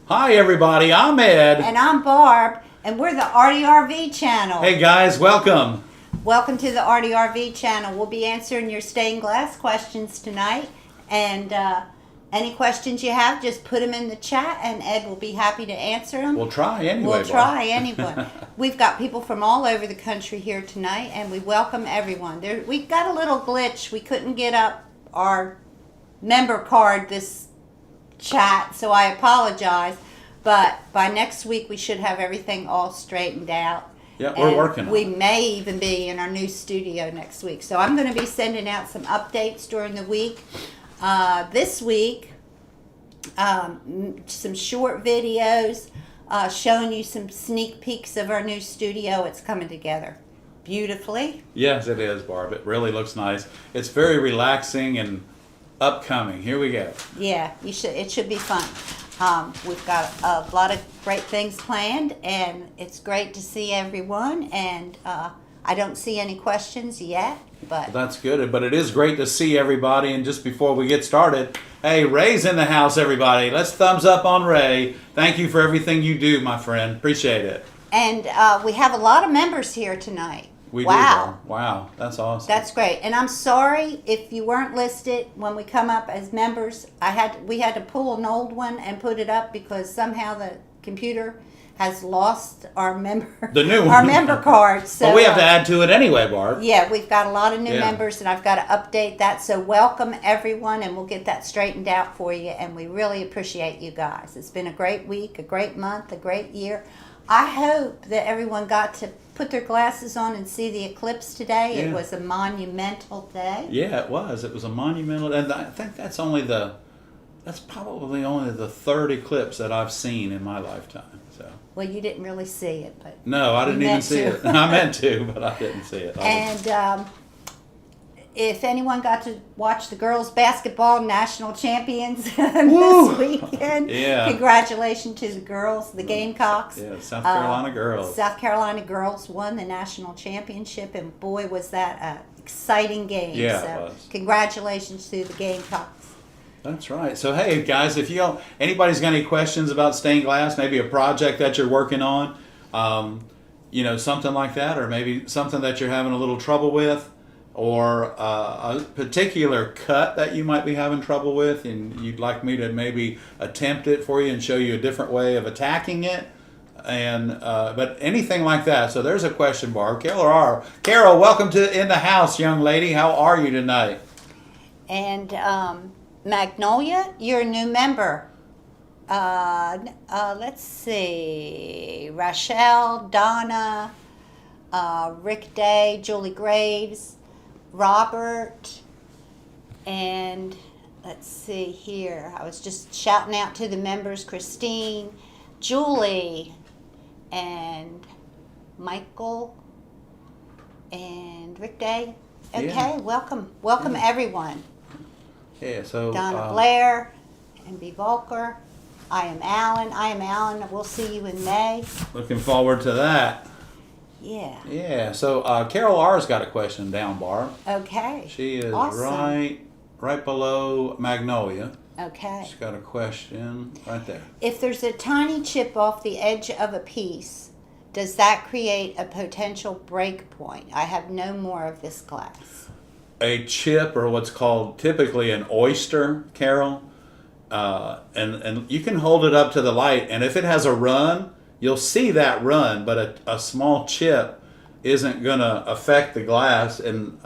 Hi everybody, I'm Ed. And I'm Barb, and we're the ARTyRV channel. Hey guys, welcome. Welcome to the ARTyRV channel. We'll be answering your stained glass questions tonight. And any questions you have, just put them in the chat and Ed will be happy to answer them. We'll try anyway. We'll try anyway. We've got people from all over the country here tonight, and we welcome everyone. We've got a little glitch. We couldn't get up our member card this chat, so I apologize. But by next week, we should have everything all straightened out. Yeah, we're working on it. We may even be in our new studio next week. So I'm going to be sending out some updates during the week. This week, some short videos showing you some sneak peeks of our new studio. It's coming together beautifully. Yes, it is, Barb. It really looks nice. It's very relaxing and upcoming. Here we go. Yeah, it should be fun. We've got a lot of great things planned, and it's great to see everyone. And I don't see any questions yet, but Well, that's good. But it is great to see everybody. And just before we get started, hey, Ray's in the house, everybody. Let's thumbs up on Ray. Thank you for everything you do, my friend. Appreciate it. And we have a lot of members here tonight. We Wow. do. Wow, that's awesome. That's great. And I'm sorry if you weren't listed when we come up as members. We had to pull an old one and put it up because somehow the computer has lost our member The new one. our member card. So But we have to add to it anyway, Barb. yeah, we've got a lot of new Yeah. members, and I've got to update that. So welcome everyone, and we'll get that straightened out for you. And we really appreciate you guys. It's been a great week, a great month, a great year. I hope that everyone got to put their glasses on and see the eclipse today. Yeah. It was a monumental day. Yeah, it was. It was a monumental, and I think that's probably only the third eclipse that I've seen in my lifetime. So. Well, you didn't really see it, but No, I didn't You even meant see to. it. I meant to, but I didn't see it. and if anyone got to watch the girls basketball national champions Woo! this weekend, Yeah. congratulations to the girls, the Gamecocks. Yeah, South Carolina girls. South Carolina girls won the national championship, and boy, was that an exciting game. Yeah, so it was. Congratulations to the Gamecocks. That's right. So hey, guys, if anybody's got any questions about stained glass, maybe a project that you're working on, something like that, or maybe something that you're having a little trouble with, or a particular cut that you might be having trouble with, and you'd like me to maybe attempt it for you and show you a different way of attacking it, and but anything like that. So there's a question, Barb. Carol, welcome to in the house, young lady. How are you tonight? And Magnolia, you're a new member. Let's see. Rachel, Donna, Rick Day, Julie Graves, Robert, and let's see here. I was just shouting out to the members: Christine, Julie, and Michael, and Rick Day. Okay, Yeah. welcome everyone. Yeah. So Donna Blair and B. Volker. I am Alan. We'll see you in May. looking forward to that. Yeah. Yeah. So Carol R's got a question down, Barb. Okay. She is Awesome. right below Magnolia. Okay. She's got a question right there. If there's a tiny chip off the edge of a piece, does that create a potential break point? I have no more of this glass. A chip, or what's called typically an oyster, Carol, and you can hold it up to the light, and if it has a run, you'll see that run, but a small chip isn't going to affect the glass, and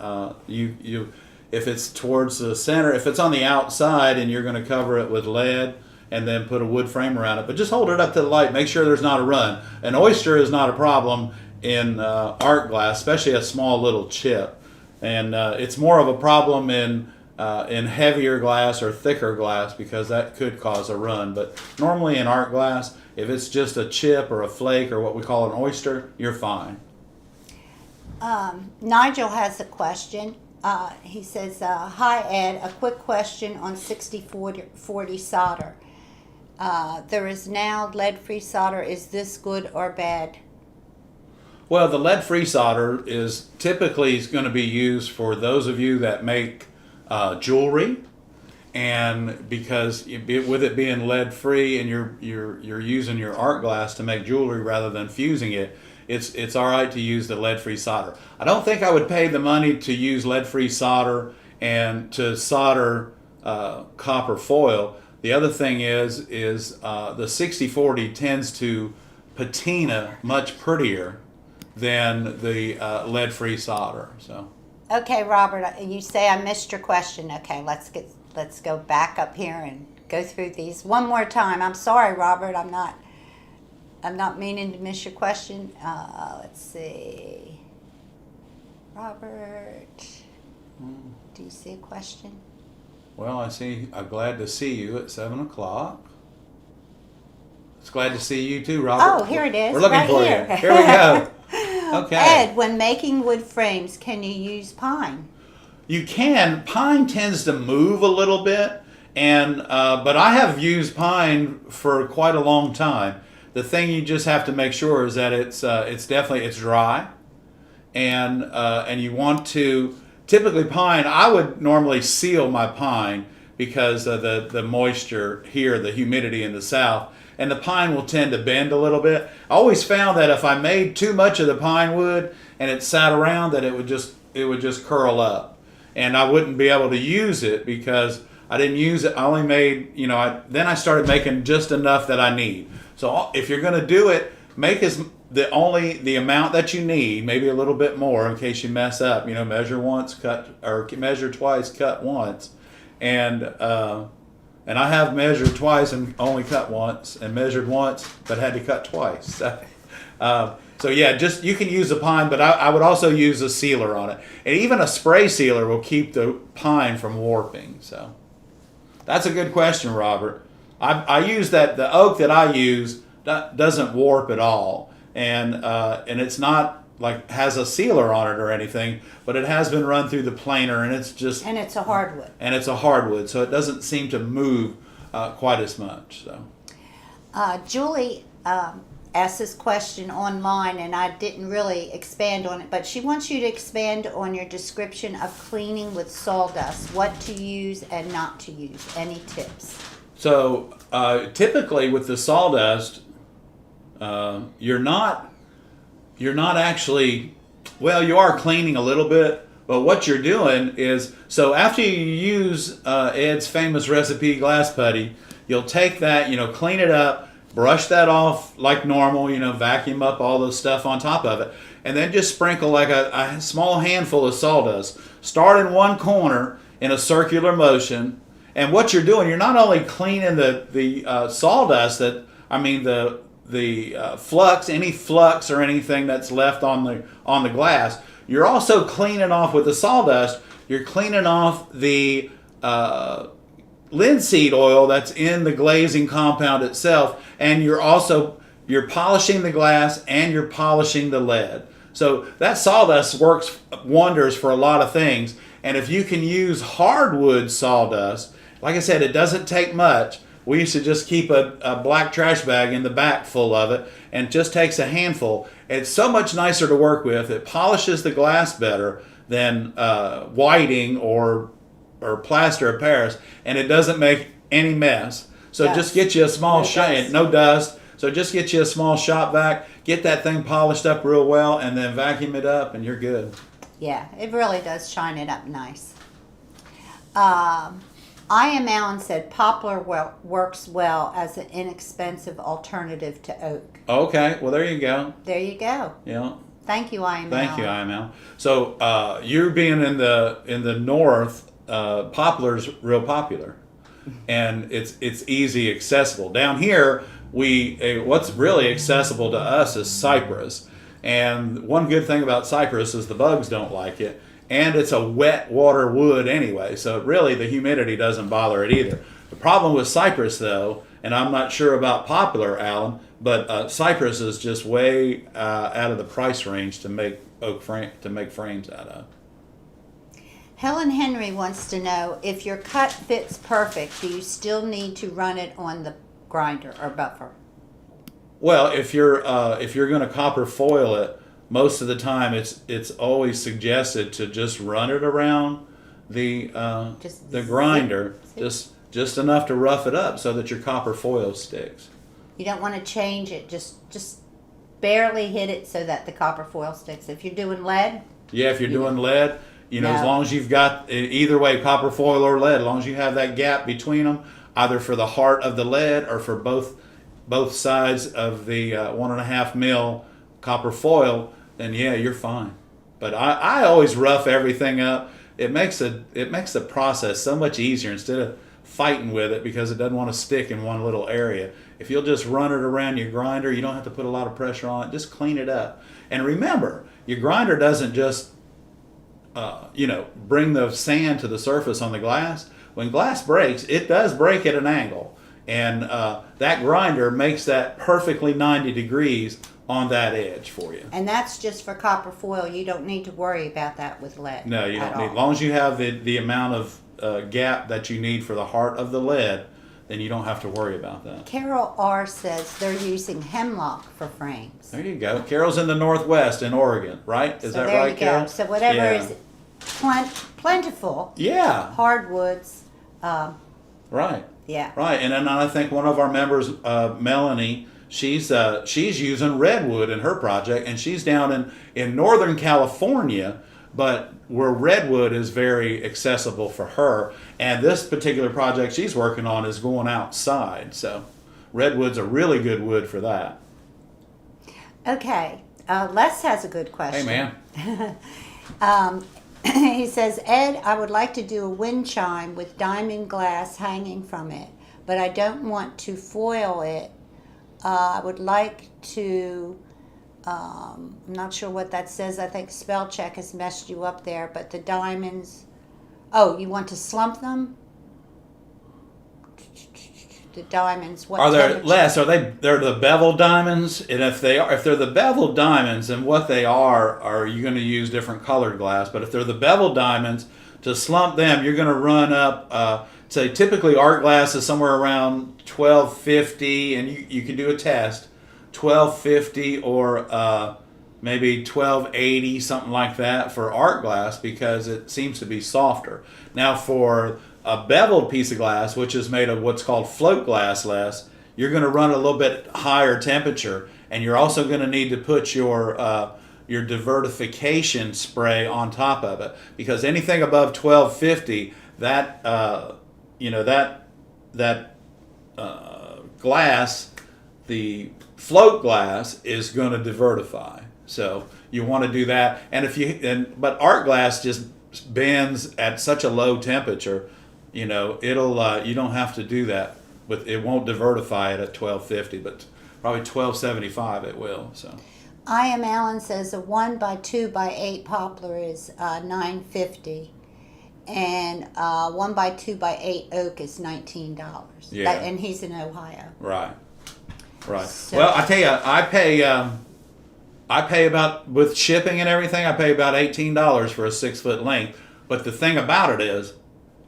if it's towards the center, if it's on the outside and you're going to cover it with lead and then put a wood frame around it, but just hold it up to the light, make sure there's not a run. An oyster is not a problem in art glass, especially a small little chip, and it's more of a problem in heavier glass or thicker glass because that could cause a run. But normally in art glass, if it's just a chip or a flake or what we call an oyster, you're fine. Nigel has a question. He says, hi Ed, a quick question on 60-40 solder. There is now lead-free solder. Is this good or bad? Well, the lead-free solder is typically going to be used for those of you that make jewelry, and because with it being lead free and you're using your art glass to make jewelry rather than fusing it, it's all right to use the lead free solder. I don't think I would pay the money to use lead free solder and to solder copper foil. The other thing is the 6040 tends to patina much prettier than the lead free solder. So. Okay, Robert, you say I missed your question. Okay, let's go back up here and go through these one more time. I'm sorry, Robert. I'm not meaning to miss your question. Let's see. Robert, do you see a question? Well, I see. I'm glad to see you at 7 o'clock. It's glad to see you too, Robert. Oh, here it is. We're looking right for here. you. Here we go. Okay. Ed, when making wood frames, can you use pine? You can. Pine tends to move a little bit, and but I have used pine for quite a long time. The thing you just have to make sure is that it's definitely dry, and you want to. Typically, pine, I would normally seal my pine because of the moisture here, the humidity in the south, and the pine will tend to bend a little bit. I always found that if I made too much of the pine wood and it sat around, that it would just curl up, and I wouldn't be able to use it because I didn't use it. I only made, then I started making just enough that I need. So if you're going to do it, make the amount that you need, maybe a little bit more in case you mess up. Measure once, cut, or measure twice, cut once, and I have measured twice and only cut once, and measured once but had to cut twice. So yeah, just you can use the pine, but I would also use a sealer on it, and even a spray sealer will keep the pine from warping. So that's a good question, Robert. I use that. The oak that I use doesn't warp at all, and it's not like has a sealer on it or anything, but it has been run through the planer, and it's a hardwood. And it's a hardwood, so it doesn't seem to move quite as much. So, Julie asked this question online, and I didn't really expand on it, but she wants you to expand on your description of cleaning with sawdust, what to use and not to use. Any tips? So typically with the sawdust, you're not actually, well, you are cleaning a little bit, but what you're doing is, so after you use Ed's famous recipe glass putty, you'll take that, clean it up, brush that off like normal, vacuum up all the stuff on top of it, and then just sprinkle like a small handful of sawdust. Start in one corner in a circular motion. And what you're doing, you're not only cleaning the sawdust, the flux, any flux or anything that's left on the glass. You're also cleaning off with the sawdust. You're cleaning off the linseed oil that's in the glazing compound itself, and you're polishing the glass and you're polishing the lead. So that sawdust works wonders for a lot of things. And if you can use hardwood sawdust, like I said, it doesn't take much. We used to just keep a black trash bag in the back full of it, and it just takes a handful. It's so much nicer to work with. It polishes the glass better than whiting or plaster of Paris, and it doesn't make any mess. So just get you a small no dust. So just get you a small shop vac, get that thing polished up real well, and then vacuum it up, and you're good. Yeah, it really does shine it up nice. I Am Allen said poplar works well as an inexpensive alternative to oak. Okay, well there you go. There you go. Yeah. Thank you, I Am Allen. Thank you, I Am Allen. So you're being in the north, poplar's real popular, and it's easy accessible. Down here, what's really accessible to us is cypress, and one good thing about cypress is the bugs don't like it. And it's a wet water wood anyway, so really the humidity doesn't bother it either. The problem with cypress, though, and I'm not sure about poplar, Alan, but cypress is just way out of the price range to make frames out of. Helen Henry wants to know, if your cut fits perfect, do you still need to run it on the grinder or buffer? Well, if you're going to copper foil it, most of the time it's always suggested to just run it around the grinder, just enough to rough it up so that your copper foil sticks. You don't want to change it. Just barely hit it so that the copper foil sticks. If you're doing lead. Yeah, if you're doing lead, as No. long as you've got either way, copper foil or lead, as long as you have that gap between them, either for the heart of the lead or for both sides of the 1.5 mil copper foil, then yeah, you're fine. But I always rough everything up. It makes the process so much easier instead of fighting with it because it doesn't want to stick in one little area. If you'll just run it around your grinder, you don't have to put a lot of pressure on it. Just clean it up. And remember, your grinder doesn't just bring the sand to the surface on the glass. When glass breaks, it does break at an angle. And that grinder makes that perfectly 90 degrees on that edge for you. And that's just for copper foil. You don't need to worry about that with lead. No, you don't need. All. As long as you have the amount of gap that you need for the heart of the lead, then you don't have to worry about that. Carol R. says they're using hemlock for frames. There you go. Carol's in the Northwest in Oregon, right? Is that there right, you Carol? go. So whatever Yeah. is plentiful, Yeah. hardwoods, Right. yeah. Right. And then I think one of our members, Melanie, she's using redwood in her project, and she's down in Northern California, but where redwood is very accessible for her. And this particular project she's working on is going outside. So redwood's a really good wood for that. Okay. Les has a good question. Hey, man. He says, Ed, I would like to do a wind chime with diamond glass hanging from it, but I don't want to foil it. I would like to, I'm not sure what that says. I think spell check has messed you up there, but the diamonds, oh, you want to slump them? The diamonds, what Are there temperature? less? They're the beveled diamonds? And if they're the beveled diamonds, then what they are you going to use different colored glass? But if they're the beveled diamonds, to slump them, you're going to run up. Say typically art glass is somewhere around 1250, and you can do a test, 1250 or maybe 1280, something like that for art glass because it seems to be softer. Now for a beveled piece of glass, which is made of what's called float glass less, you're going to run a little bit higher temperature, and you're also going to need to put your divertification spray on top of it because anything above 1250, that glass, the float glass, is going to divertify. So you want to do that, but art glass just bends at such a low temperature. It'll you don't have to do that, but it won't divertify it at 1250, but probably 1275 it will. So I am Alan says a 1x2x8 poplar is $9.50, and 1x2x8 oak is $19. Yeah. And he's in Ohio. right. So, Well, I tell you, I pay about, with shipping and everything, I pay about $18 for a 6-foot length. But the thing about it is,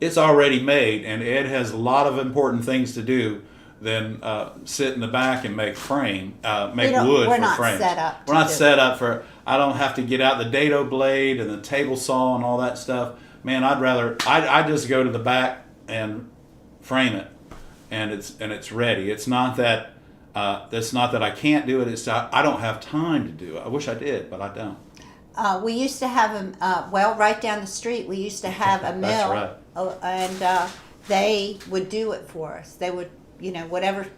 it's already made, and Ed has a lot of important things to do than sit in the back and make wood for frames. We're not set up. We're not set up for. I don't have to get out the dado blade and the table saw and all that stuff. Man, I just go to the back and frame it, and it's ready. It's not that I can't do it. It's I don't have time to do it. I wish I did, but I don't. We used to have right down the street. We used to have a mill, That's right. And they would do it for us. They would,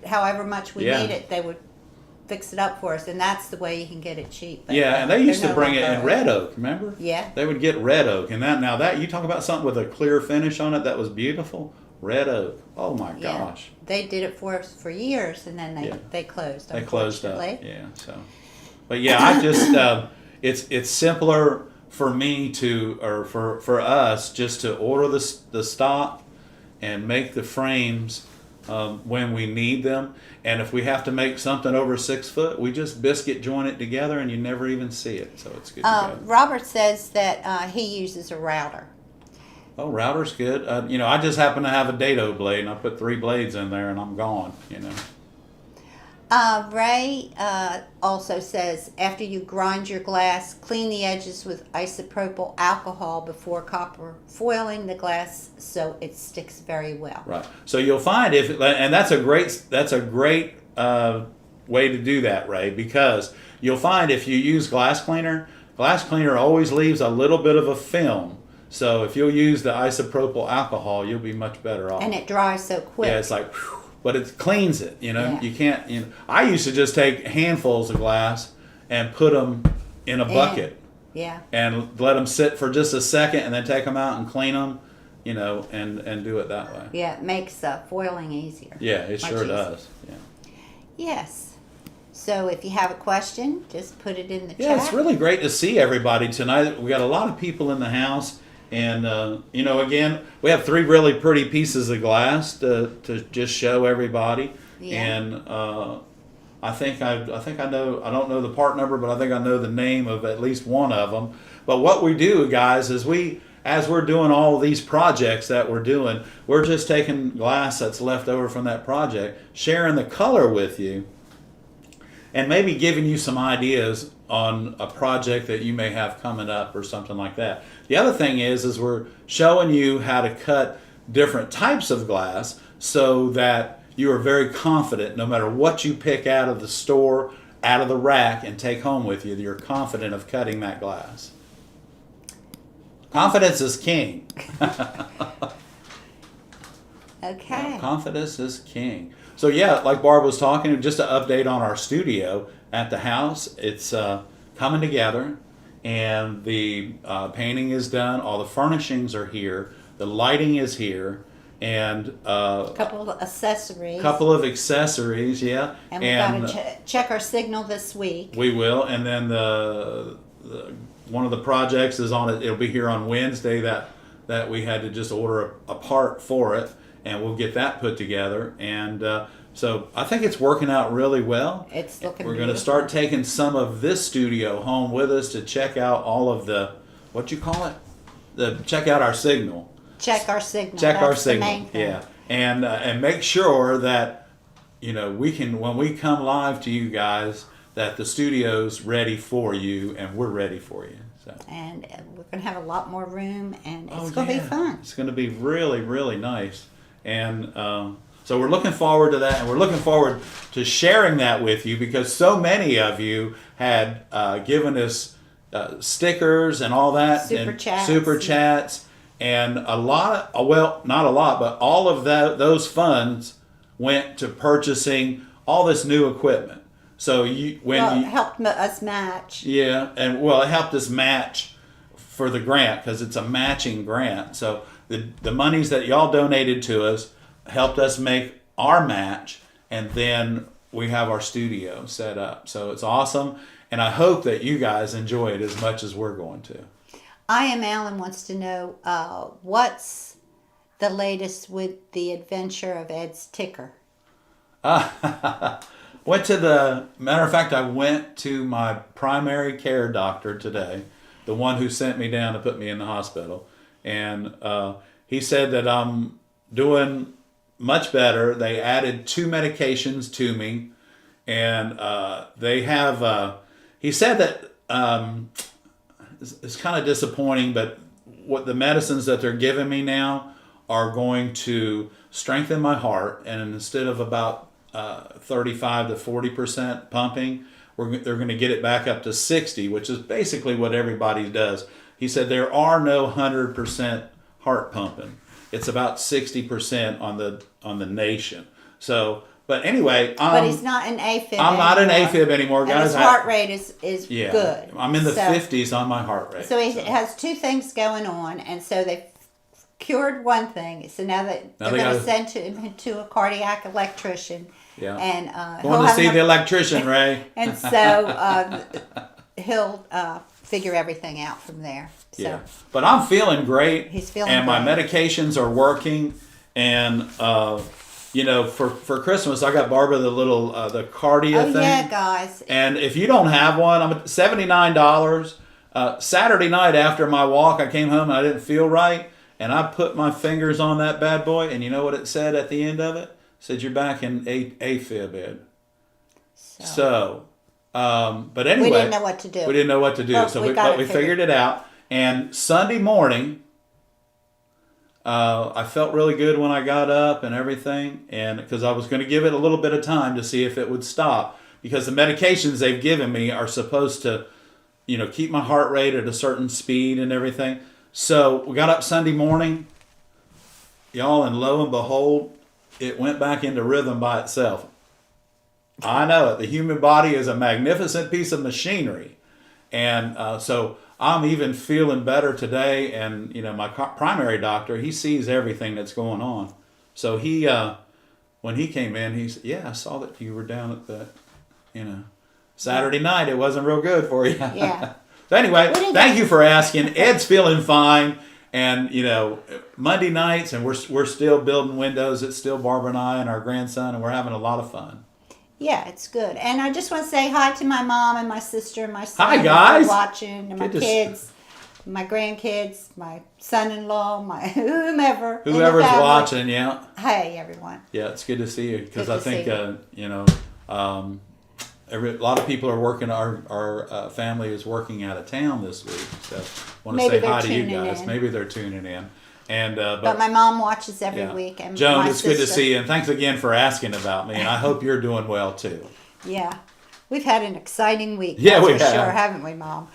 however much we Yeah. needed, they would fix it up for us, and that's the way you can get it cheap. But, Yeah, and they used they're to no bring it in longer- red oak. Remember? Yeah. They would get red oak, and that you talk about something with a clear finish on it that was beautiful. Red oak. Oh my Yeah. gosh. They did it for us for years, and then Yeah. they closed. They closed up. unfortunately. Yeah. So, but yeah, I just it's simpler for me for us just to order the stock and make the frames when we need them. And if we have to make something over 6 foot, we just biscuit joint it together, and you never even see it. So it's good to go. Robert says that he uses a router. Oh, router's good. I just happen to have a dado blade, and I put 3 blades in there, and I'm gone. Ray also says after you grind your glass, clean the edges with isopropyl alcohol before copper foiling the glass so it sticks very well. Right. So you'll find and that's a great way to do that, Ray, because you'll find if you use glass cleaner always leaves a little bit of a film. So if you'll use the isopropyl alcohol, you'll be much better off. And it dries so quick. Yeah, it's like, whew, but it cleans it. Yeah. You can't. I used to just take handfuls of glass and put them in a bucket. Yeah. And let them sit for just a second, and then take them out and clean them. And do it that way. Yeah, it makes foiling easier. Yeah, it Much sure easier. does. Yeah. Yes. So if you have a question, just put it in the chat. Yeah, it's really great to see everybody tonight. We got a lot of people in the house, and again, we have 3 really pretty pieces of glass to just show everybody. Yeah. And I think I know. I don't know the part number, but I think I know the name of at least one of them. But what we do, guys, is as we're doing all these projects that we're doing, we're just taking glass that's left over from that project, sharing the color with you, and maybe giving you some ideas on a project that you may have coming up or something like that. The other thing is we're showing you how to cut different types of glass so that you are very confident no matter what you pick out of the store, out of the rack, and take home with you, you're confident of cutting that glass. Confidence is king. Okay. Confidence is king. So yeah, like Barb was talking, just an update on our studio at the house. It's coming together, and the painting is done. All the furnishings are here. The lighting is here, and A couple of accessories. Yeah. And we've got to check our signal this week. We will, and then the one of the projects is on it. It'll be here on Wednesday. That we had to just order a part for it, and we'll get that put together. And so I think it's working out really well. It's looking. We're going to start taking some of this studio home with us to check out all of the check out our signal. Check our signal. Check That's our the signal. main thing. Yeah, and make sure that we can, when we come live to you guys, that the studio's ready for you and we're ready for you. So. And we're going to have a lot more room, and it's going to be fun. It's going to be really, really nice. And so we're looking forward to that, and we're looking forward to sharing that with you, because so many of you had given us stickers and all that. Super chats. And a lot of, well, not a lot, but all of those funds went to purchasing all this new equipment. So it helped us match. Yeah, and it helped us match for the grant, because it's a matching grant. So the monies that y'all donated to us helped us make our match, and then we have our studio set up. So it's awesome, and I hope that you guys enjoy it as much as we're going to. I Am Alan wants to know what's the latest with the adventure of Ed's ticker. Matter of fact, I went to my primary care doctor today, the one who sent me down to put me in the hospital. And he said that I'm doing much better. They added 2 medications to me. And they have, he said that it's kind of disappointing, but what the medicines that they're giving me now are going to strengthen my heart. And instead of about 35 to 40% pumping, they're going to get it back up to 60, which is basically what everybody does. He said there are no 100% heart pumping. It's about 60% on the nation. So, but anyway, but he's not an AFib. I'm not an AFib anymore, guys. And his heart rate is yeah, good. I'm in the 50s on my heart rate. So he has 2 things going on, and so they cured one thing. So now they're going to send him to a cardiac electrician. Yeah. And going to see the electrician, Ray. And so he'll figure everything out from there. So. Yeah. But I'm feeling great. He's feeling and great. My medications are working. And for Christmas, I got Barbara the little the Cardia thing. Oh yeah, guys. And if you don't have one, I'm at $79. Saturday night after my walk, I came home and I didn't feel right, and I put my fingers on that bad boy, and you know what it said at the end of it? It said, "You're back in AFib, Ed." So, but anyway, we didn't know what to do. We didn't know what to do, But so we we figured it out. And Sunday morning, I felt really good when I got up and everything, and because I was going to give it a little bit of time to see if it would stop, because the medications they've given me are supposed to, keep my heart rate at a certain speed and everything. So we got up Sunday morning, y'all, and lo and behold, it went back into rhythm by itself. I know it. The human body is a magnificent piece of machinery. And so I'm even feeling better today. And, my primary doctor, he sees everything that's going on. So he, when he came in, he said, yeah, I saw that you were down at the, Saturday night. It wasn't real good for you. Yeah. So anyway, thank you for asking. Ed's feeling fine. And, Monday nights, and we're still building windows. It's still Barb and I and our grandson, and we're having a lot of fun. Yeah, it's good. And I just want to say hi to my mom and my sister and my son. Hi, guys. Watching, and my kids, my grandkids, my son-in-law, my whomever. Whoever's watching, yeah. Hey, everyone. Yeah, it's good to see you, because I think, a lot of people are working. Our family is working out of town this week, so I want to say hi to you guys. Maybe they're tuning in. And but my mom watches every week. And Joan, it's good to see you, and thanks again for asking about me. And I hope you're doing well too. Yeah, we've had an exciting week. Yeah, we have. Sure, haven't we, Mom?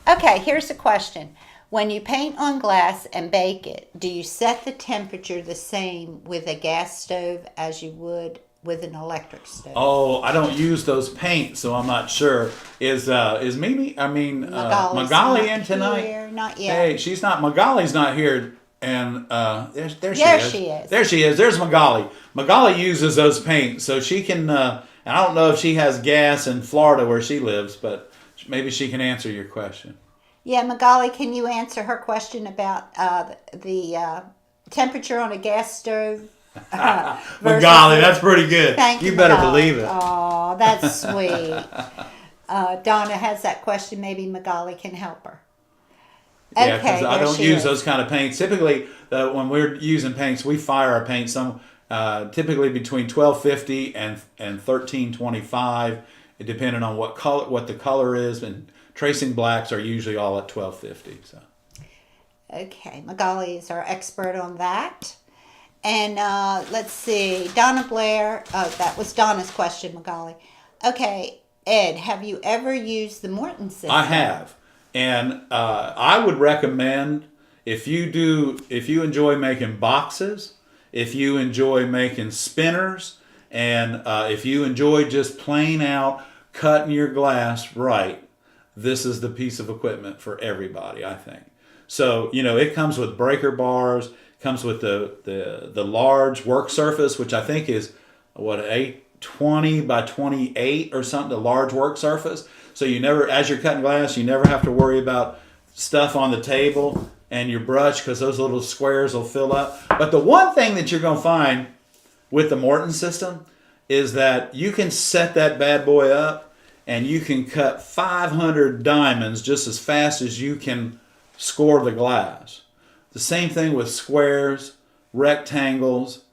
Okay, here's a question. When you paint on glass and bake it, do you set the temperature the same with a gas stove as you would with an electric stove? Oh, I don't use those paints, so I'm not sure. Is Mimi? I mean, Magali in tonight? Here, not yet. Hey, she's not. Magali's not here, and there she is. There she is. There's Magali. Magali uses those paints, so she can. And I don't know if she has gas in Florida where she lives, but maybe she can answer your question. Yeah, Magali, can you answer her question about the temperature on a gas stove? Magali, that's pretty good. Thank you, better Magali. believe it. Oh, that's sweet. Donna has that question. Maybe Magali can help her. Yeah, because I don't use those kind of paints. Typically, when we're using paints, we fire our paint typically between 1250 and 1325, depending on what the color is. And tracing blacks are usually all at 1250. So. Okay, Magali is our expert on that. And let's see, Donna Blair. Oh, that was Donna's question, Magali. Okay, Ed, have you ever used the Morton system? I have, and I would recommend if you enjoy making boxes, if you enjoy making spinners, and if you enjoy just plain out cutting your glass right, this is the piece of equipment for everybody, I think. So it comes with breaker bars. Comes with the large work surface, which I think is 820 by 28 or something, the large work surface. So as you're cutting glass, you never have to worry about stuff on the table and your brush, because those little squares will fill up. But the one thing that you're going to find with the Morton system is that you can set that bad boy up and you can cut 500 diamonds just as fast as you can score the glass. The same thing with squares, rectangles,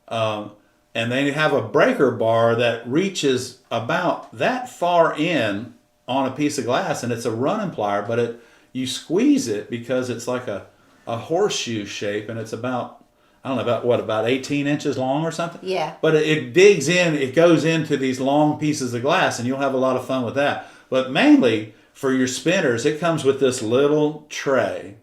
and they have a breaker bar that reaches about that far in on a piece of glass, and it's a running plier, but you squeeze it because it's like a horseshoe shape, and it's about 18 inches long or something? Yeah. But it digs in, it goes into these long pieces of glass, and you'll have a lot of fun with that. But mainly, for your spinners, it comes with this little tray.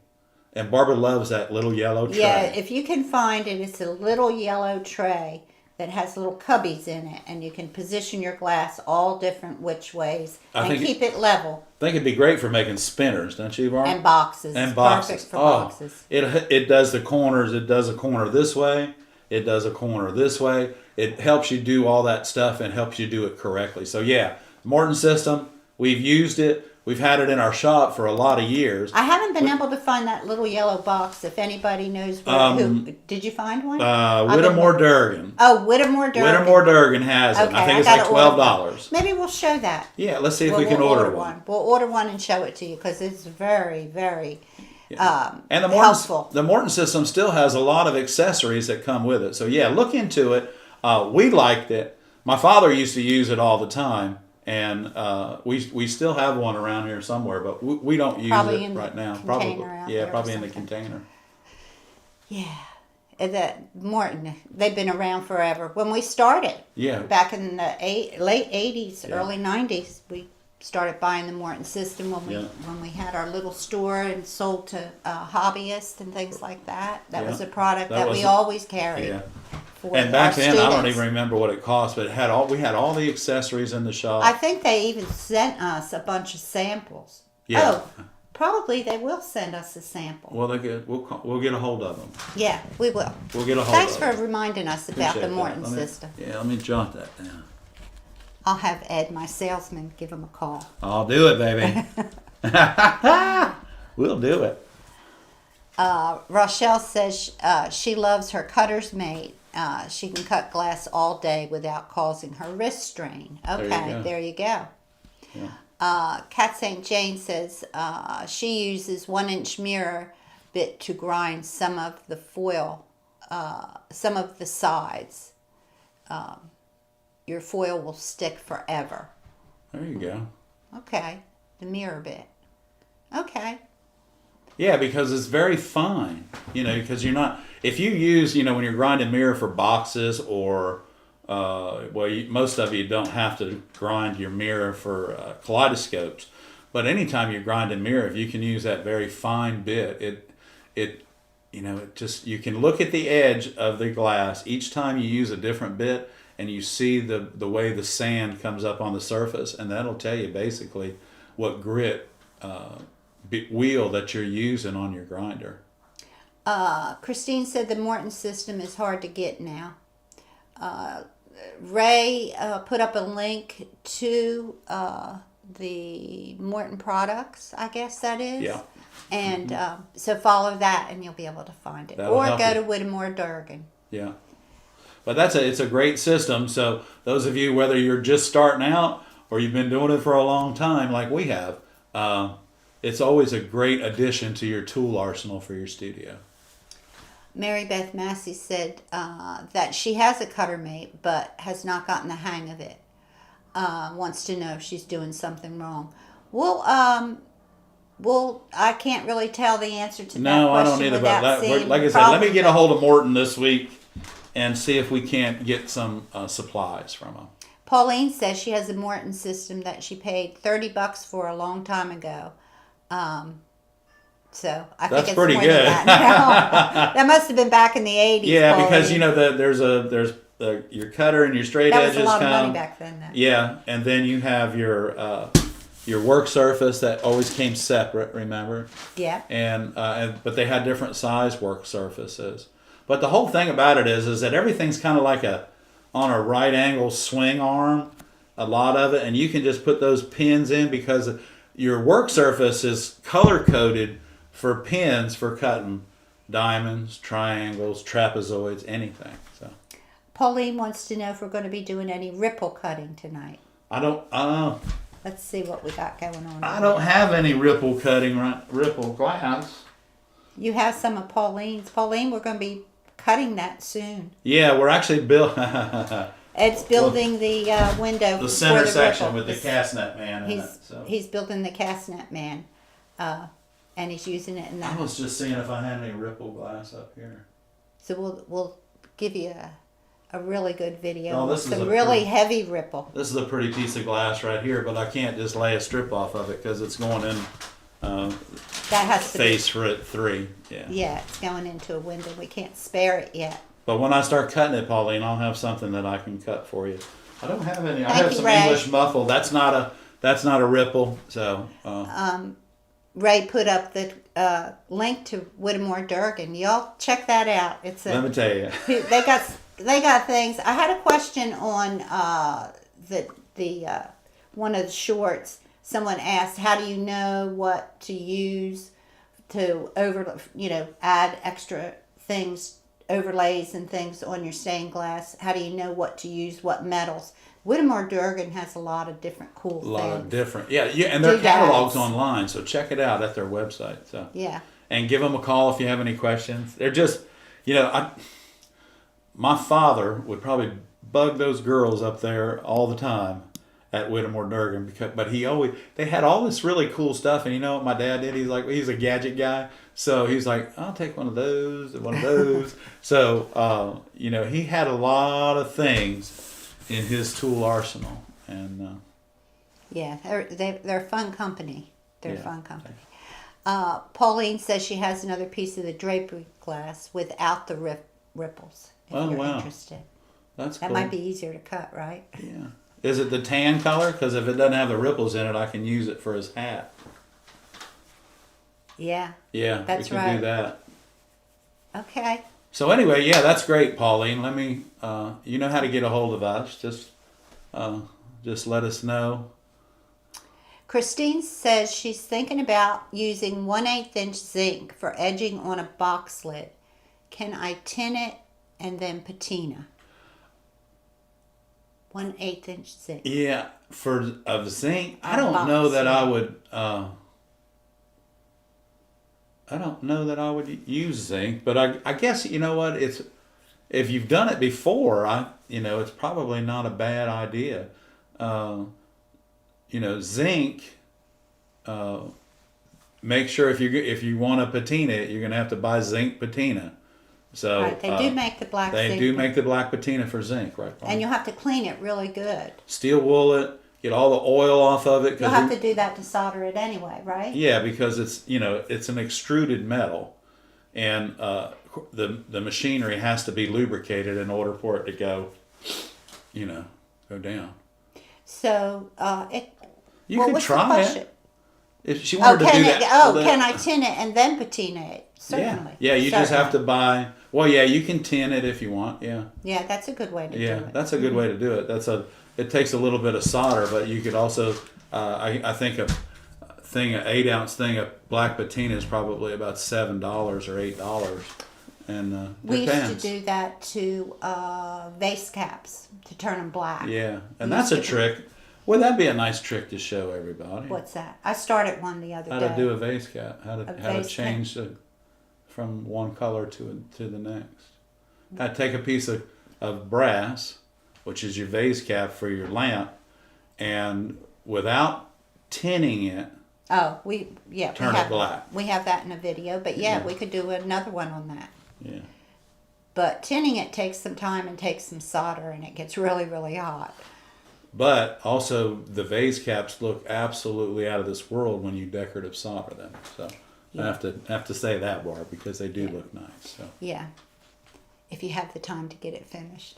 And Barbara loves that little yellow tray. Yeah, if you can find it, it's a little yellow tray that has little cubbies in it, and you can position your glass all different which ways and keep it level. I think it'd be great for making spinners, don't you, Barbara? And boxes. And boxes. Perfect for boxes. It does the corners. It does a corner this way. It does a corner this way. It helps you do all that stuff and helps you do it correctly. So yeah, Morton system, we've used it. We've had it in our shop for a lot of years. I haven't been able to find that little yellow box. If anybody knows who did you find one? Whittemore Durgan. Oh, Whittemore Durgan. Whittemore Durgan has it. Okay, I think it's like $12. Maybe we'll show that. Yeah, let's see if we can order one. We'll order one and show it to you, because it's very, very and the helpful. The Morton system still has a lot of accessories that come with it. So yeah, look into it. We liked it. My father used to use it all the time, and we still have one around here somewhere, but we don't use Probably it in the right now. container Probably, out yeah, there or probably in the something. container. Yeah. That Morton, they've been around forever. When we started, Yeah. back in the late 80s, Yeah. early 90s, we started buying the Morton system Yeah. when we had our little store and sold to hobbyists and things like that. That Yeah. was a product That that was we a- always carried. Yeah. For And back our then, I don't students. even remember what it cost, but we had all the accessories in the shop. I think they even sent us a bunch of samples. Yeah. Oh, probably they will send us a sample. Well, we'll get a hold of them. Yeah, we will. We'll get a hold Thanks of for them. reminding us about Appreciate the that. Morton Let me- system. Yeah, let me jot that down. I'll have Ed, my salesman, give him a call. I'll do it, baby. We'll do it. Rochelle says she loves her cutter's mate. She can cut glass all day without causing her wrist strain. Okay, there you go. Yeah. Kat St. Jane says she uses 1-inch mirror bit to grind some of the foil, some of the sides. Your foil will stick forever. There you go. Okay, the mirror bit. Okay. Yeah, because it's very fine, because you're not, if you use, when you're grinding mirror for boxes or, most of you don't have to grind your mirror for kaleidoscopes, but anytime you're grinding mirror, if you can use that very fine bit, you can look at the edge of the glass each time you use a different bit, and you see the way the sand comes up on the surface, and that'll tell you basically what grit wheel that you're using on your grinder. Christine said the Morton system is hard to get now. Ray put up a link to the Morton products, I guess that is. Yeah. And so follow that and you'll be able to find it. That'll Or help go you. to Whittemore Durgan. Yeah. But it's a great system. So those of you, whether you're just starting out or you've been doing it for a long time like we have, it's always a great addition to your tool arsenal for your studio. Mary Beth Massey said that she has a cutter mate but has not gotten the hang of it. Wants to know if she's doing something wrong. Well, I can't really tell the answer to that No, I question don't either. without But seeing like I the said, let me problem. get a hold of Morton this week and see if we can't get some supplies from them. Pauline says she has a Morton system that she paid $30 for a long time ago. So I think That's it's pretty more good. than that now. That must have been back in the 80s. Yeah, because Pauline. there's your cutter and your straight that edges was a lot come. of money back then. Though. Yeah, and then you have your work surface that always came separate. Remember? Yeah. But they had different size work surfaces. But the whole thing about it is that everything's kind of like on a right angle swing arm, a lot of it, and you can just put those pins in because your work surface is color coded for pins for cutting diamonds, triangles, trapezoids, anything. So Pauline wants to know if we're going to be doing any ripple cutting tonight. I don't Let's see what we got going on. I don't have any ripple cutting ripple glass. You have some of Pauline's. Pauline, we're going to be cutting that soon. Yeah, we're actually Ed's building the window. the center for the section ripple. with the castnet man in it. So. He's building the castnet man, and he's using it in I that. was just seeing if I had any ripple glass up here. So we'll give you a really good video. Oh, with this is some a really pretty- heavy ripple. This is a pretty piece of glass right here, but I can't just lay a strip off of it because it's going in That has to face for it 3. Yeah. Yeah, it's going into a window. We can't spare it yet. But when I start cutting it, Pauline, I'll have something that I can cut for you. I don't have any. I Thank have you, some Ray. English muffle. That's not a ripple. So Ray put up the link to Whittemore Durgan. Y'all check that out. It's let me tell you. they got things. I had a question on the one of the shorts. Someone asked, "How do you know what to use to add extra things, overlays and things on your stained glass? How do you know what to use, what metals?" Whittemore Durgan has a lot of different cool A lot things. of different. Yeah, and their Doodads. catalog's online, so check it out at their website. So Yeah. and give them a call if you have any questions. They're just, my father would probably bug those girls up there all the time at Whittemore Durgan, but they had all this really cool stuff. And you know what my dad did? He's a gadget guy, so he's like, I'll take one of those and one of those. So he had a lot of things in his tool arsenal, and yeah, they're fun company. They're Yeah. fun company. Pauline says she has another piece of the drapery glass without the ripples. If Oh, you're wow. interested, that's that cool. might be easier to cut, right? Yeah. Is it the tan color? Because if it doesn't have the ripples in it, I can use it for his hat. Yeah. Yeah, That's we can right. do that. Okay. So anyway, yeah, that's great, Pauline. Let me, you know how to get a hold of us. Just let us know. Christine says she's thinking about using 1/8 inch zinc for edging on a box lid. Can I tin it and then patina? 1/8 inch zinc. Yeah, of zinc, I A don't box, know that yeah. I would. I don't know that I would use zinc, but I guess you know what, it's if you've done it before, it's probably not a bad idea. Zinc. Make sure if you want to patina it, you're gonna have to buy zinc patina. So Right, they do make the black they zinc. do make the black patina for zinc, right? Paul? And you'll have to clean it really good. Steel wool it, get all the oil off of it. You'll have to do that to solder it anyway, right? Yeah, because it's an extruded metal, and the machinery has to be lubricated in order for it to go down. So You well, could what's the try it question? if she wanted to do that. Can I tin it and then patina it? Certainly. Yeah. You just have to Certainly. buy. Well, yeah, you can tin it if you want. Yeah. Yeah, that's a good way to do Yeah, it. that's a good way to do it. It takes a little bit of solder, but you could also, I think an 8-ounce thing of black patina is probably about $7 or $8, and We depends. used to do that to vase caps to turn them black. Yeah, and We that's a used to- trick. Well, that'd be a nice trick to show everybody. What's that? I started one the other How day. to do a vase cap? How to vase change from one color to the next? How to take a piece of brass, which is your vase cap for your lamp, and without tinning it, Oh, turn it black. We have that in a video, but Yeah. we could do another one on that. Yeah. But tinning it takes some time and takes some solder, and it gets really, really hot. But also, the vase caps look absolutely out of this world when you decorative solder them. So Yeah. I have to say that, Barb, because they do look nice. So Yeah, if you have the time to get it finished.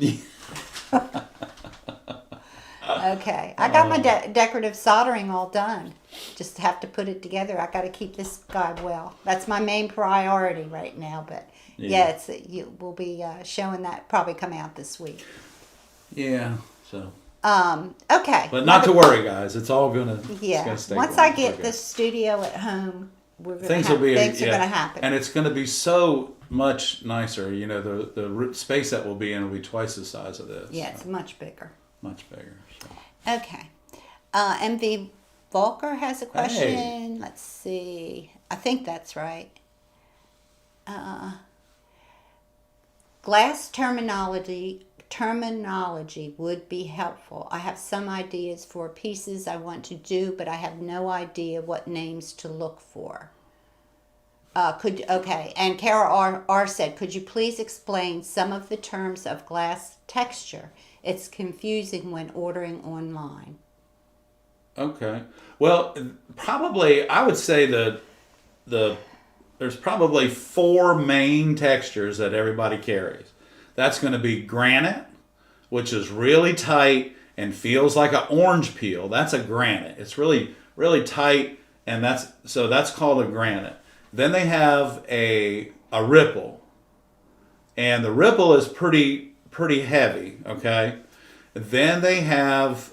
Okay, I got my decorative soldering all done. Just have to put it together. I got to keep this guy well. That's my main priority right now. But Yeah. we'll be showing that probably come out this week. yeah. So, Okay. but not to worry, guys. It's all gonna. It's Yeah. gonna stay Once going. I get Okay. the studio at home, Things will be. things are yeah. going to happen. And it's going to be so much nicer. The space that will be in will be twice the size of this. Yeah, so it's much bigger. much bigger. So. Okay. MV Volker has a question. Let's see. I think that's right. Glass terminology would be helpful. I have some ideas for pieces I want to do, but I have no idea what names to look for. And Kara R said, could you please explain some of the terms of glass texture? It's confusing when ordering online. Okay. Well, probably I would say there's probably 4 main textures that everybody carries. That's going to be granite, which is really tight and feels like an orange peel. That's a granite. It's really, really tight, and that's called a granite. Then they have a ripple, and the ripple is pretty heavy. Okay. Then they have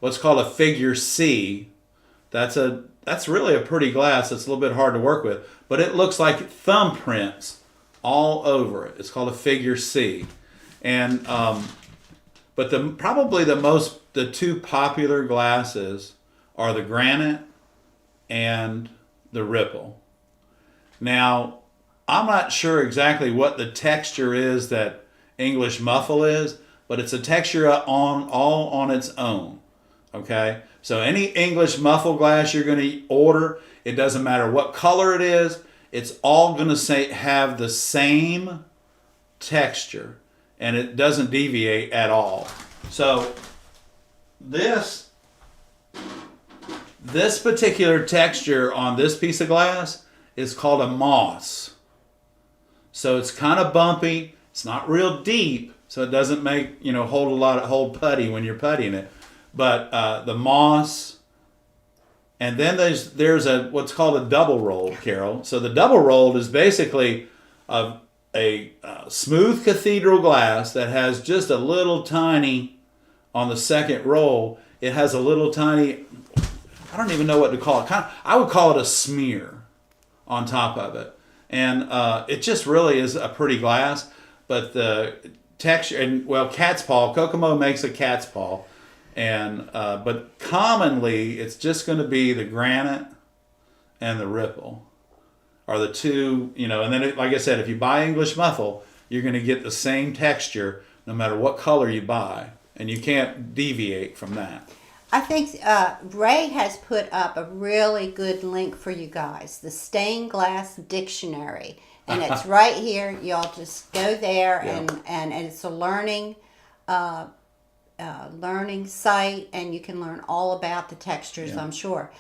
what's called a figure C. That's really a pretty glass. It's a little bit hard to work with, but it looks like thumbprints all over it. It's called a figure C, and but the 2 popular glasses are the granite and the ripple. Now, I'm not sure exactly what the texture is that English muffle is, but it's a texture all on its own. Okay, so any English muffle glass you're going to order, it doesn't matter what color it is, it's all going to have the same texture, and it doesn't deviate at all. So this particular texture on this piece of glass is called a moss. So it's kind of bumpy. It's not real deep, so it doesn't make, hold putty when you're puttying it. But the moss, and then there's what's called a double rolled, Carol. So the double rolled is basically a smooth cathedral glass that has just a little tiny, on the second roll, it has a little tiny, I don't even know what to call it. I would call it a smear on top of it. And it just really is a pretty glass. But the texture, and cat's paw, Kokomo makes a cat's paw. And but commonly, it's just going to be the granite and the ripple are the two, and then, like I said, if you buy English muffle, you're going to get the same texture no matter what color you buy. And you can't deviate from that. I think Ray has put up a really good link for you guys, the Stained Glass Dictionary. And it's right here. Y'all just go there, and it's a learning site, and you can learn all about the textures, I'm sure.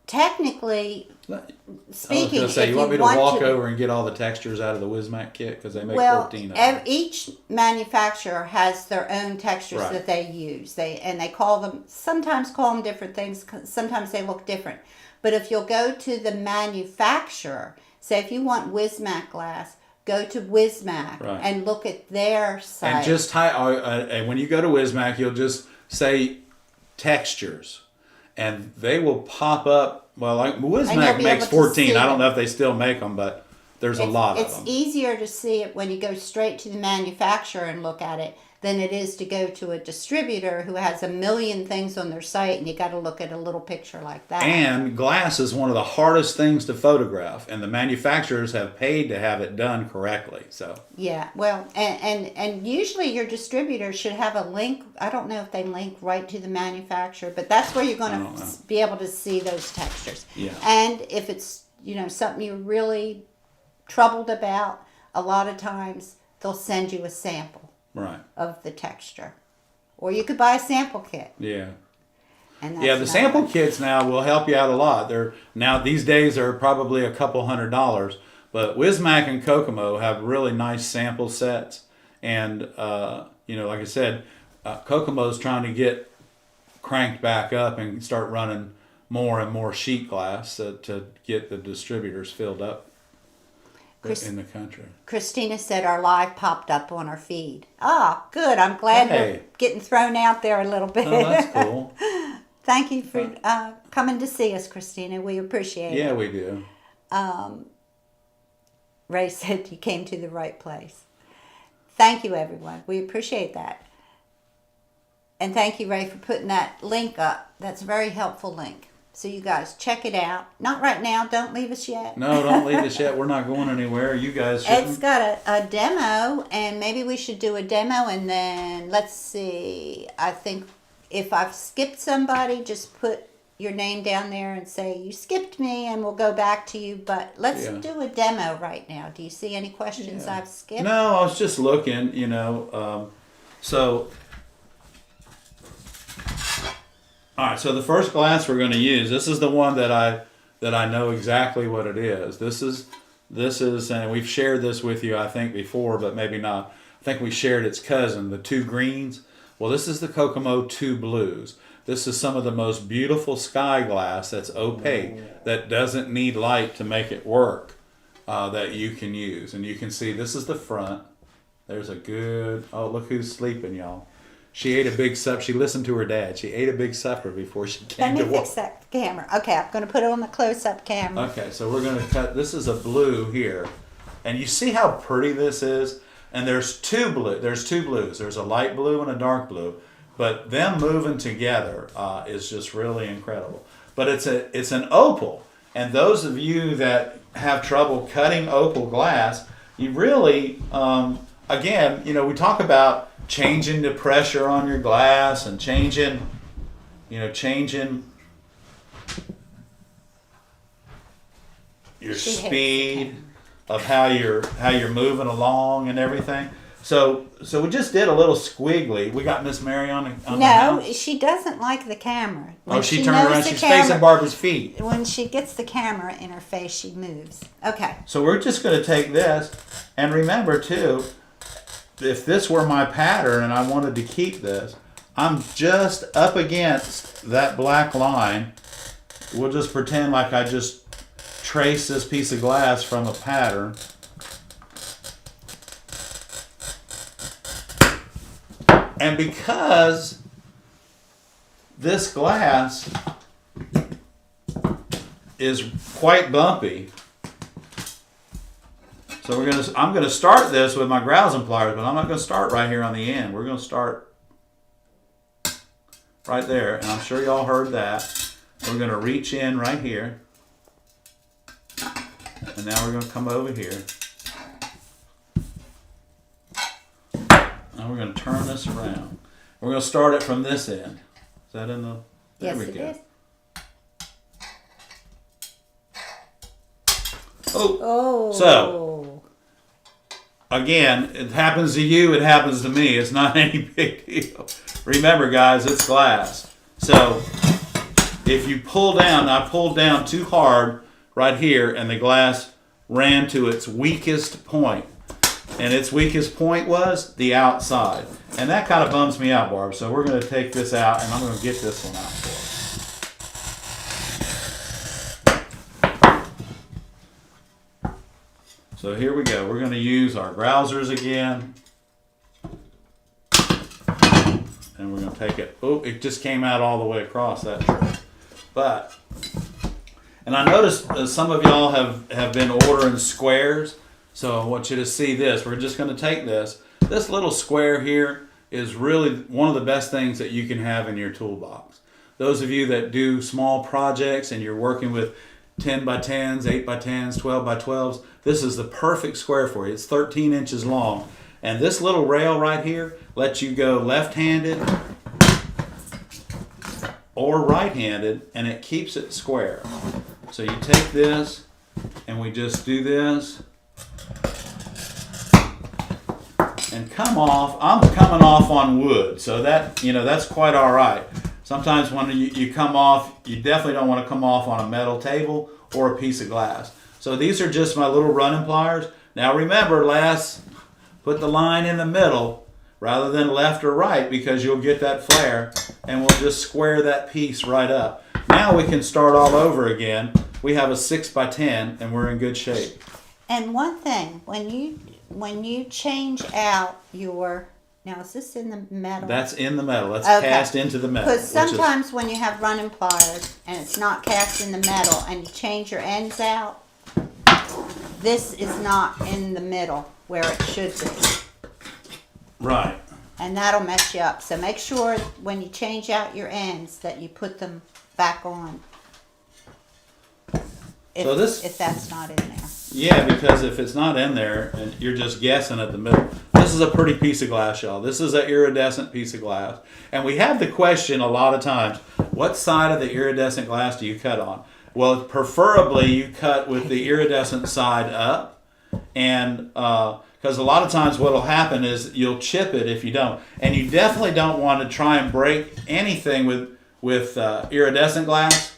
Technically speaking, you want me to walk over and get all the textures out of the Wismac kit, because they make 14 of them. Each manufacturer has their own textures that they use. They sometimes call them different things. Sometimes they look different. But if you'll go to the manufacturer, say if you want Wismac glass, go to Wismac and look at their site. And just and when you go to Wismac, you'll just say textures, and they will pop up. Well, like Wismac makes 14. I don't know if they still make them, but there's a lot of them. It's easier to see it when you go straight to the manufacturer and look at it than it is to go to a distributor who has a million things on their site, and you got to look at a little picture like that. And glass is one of the hardest things to photograph, and the manufacturers have paid to have it done correctly. So yeah, well, and usually your distributor should have a link. I don't know if they link right to the manufacturer, but that's where you're going to be able to see those textures. Yeah. And if it's something you're really troubled about, a lot of times they'll send you a sample. Right. Of the texture. Or you could buy a sample kit. Yeah. And the sample kits now will help you out a lot. These days are probably a couple $100, but Wismac and Kokomo have really nice sample sets. And, like I said, Kokomo's trying to get cranked back up and start running more and more sheet glass to get the distributors filled up in the country. Christina said our live popped up on our feed. Ah, good. I'm glad we're getting thrown out there a little bit. Oh, that's cool. Thank you for coming to see us, Christina. We appreciate it. Yeah, we do. Ray said you came to the right place. Thank you, everyone. We appreciate that. And thank you, Ray, for putting that link up. That's a very helpful link. So you guys check it out. Not right now. Don't leave us yet. No, don't leave us yet. We're not going anywhere. You guys shouldn't. Ed's got a demo, and maybe we should do a demo, and then let's see. I think if I've skipped somebody, just put your name down there and say you skipped me, and we'll go back to you. But let's do a demo right now. Do you see any questions I've skipped? No, I was just looking. All right, so the first glass we're going to use, this is the one that I know exactly what it is. This is, and we've shared this with you, I think, before, but maybe not. I think we shared its cousin, the two greens. Well, this is the Kokomo 2 blues. This is some of the most beautiful sky glass that's opaque, that doesn't need light to make it work, that you can use. And you can see this is the front. There's a good, look who's sleeping, y'all. She ate a big supper. She listened to her dad. She ate a big supper before she came to work. Let me fix that camera. Okay, I'm going to put it on the close-up camera. Okay, so we're going to cut. This is a blue here. And you see how pretty this is? And there's two blues. There's a light blue and a dark blue. But them moving together is just really incredible. But it's an opal. And those of you that have trouble cutting opal glass, you really again, you know, we talk about changing the pressure on your glass and changing your speed of how you're moving along and everything. So we just did a little squiggly. We got Miss Mary on the No, she doesn't like the camera. When she turned around. She's facing Barbara's feet. When she gets the camera in her face, she moves. Okay. So we're just going to take this, and remember too, if this were my pattern and I wanted to keep this, I'm just up against that black line. We'll just pretend like I just trace this piece of glass from a pattern. And because this glass is quite bumpy, so I'm gonna start this with my grousing pliers, but I'm not gonna start right here on the end. We're gonna start right there, and I'm sure y'all heard that. We're gonna reach in right here, and now we're gonna come over here. Now we're going to turn this around. We're going to start it from this end. Is that in the... There yes, we go. It is. Oh. So, again, it happens to you, it happens to me. It's not any big deal. Remember, guys, it's glass. So, if you pull down, I pulled down too hard right here, and the glass ran to its weakest point. And its weakest point was the outside. And that kind of bums me out, Barb. So we're going to take this out, and I'm going to get this one out for us. So here we go. We're going to use our grousers again. And we're going to take it. Oh, it just came out all the way across that trick. But, and I noticed some of y'all have been ordering squares. So I want you to see this. We're just going to take this. This little square here is really one of the best things that you can have in your toolbox. Those of you that do small projects and you're working with 10 by 10s, 8 by 10s, 12 by 12s, this is the perfect square for you. It's 13 inches long. And this little rail right here lets you go left-handed or right-handed, and it keeps it square. So you take this and we just do this. And come off. I'm coming off on wood, so that, you know, that's quite all right. Sometimes when you come off, you definitely don't want to come off on a metal table or a piece of glass. So these are just my little running pliers. Now remember, put the line in the middle rather than left or right, because you'll get that flare, and we'll just square that piece right up. Now we can start all over again. We have a 6 by 10, and we're in good shape. And one thing, when you change out your, now is this in the metal? That's in the metal. That's okay. Cast into the metal. Because sometimes when you have running pliers and it's not cast in the metal and you change your ends out, this is not in the middle where it should be. Right. And that'll mess you up. So make sure when you change out your ends that you put them back on. If that's not in there. Yeah, because if it's not in there, and you're just guessing at the middle. This is a pretty piece of glass, y'all. This is an iridescent piece of glass. And we have the question a lot of times, what side of the iridescent glass do you cut on? Well, preferably you cut with the iridescent side up. And because a lot of times what will happen is you'll chip it if you don't. And you definitely don't want to try and break anything with iridescent glass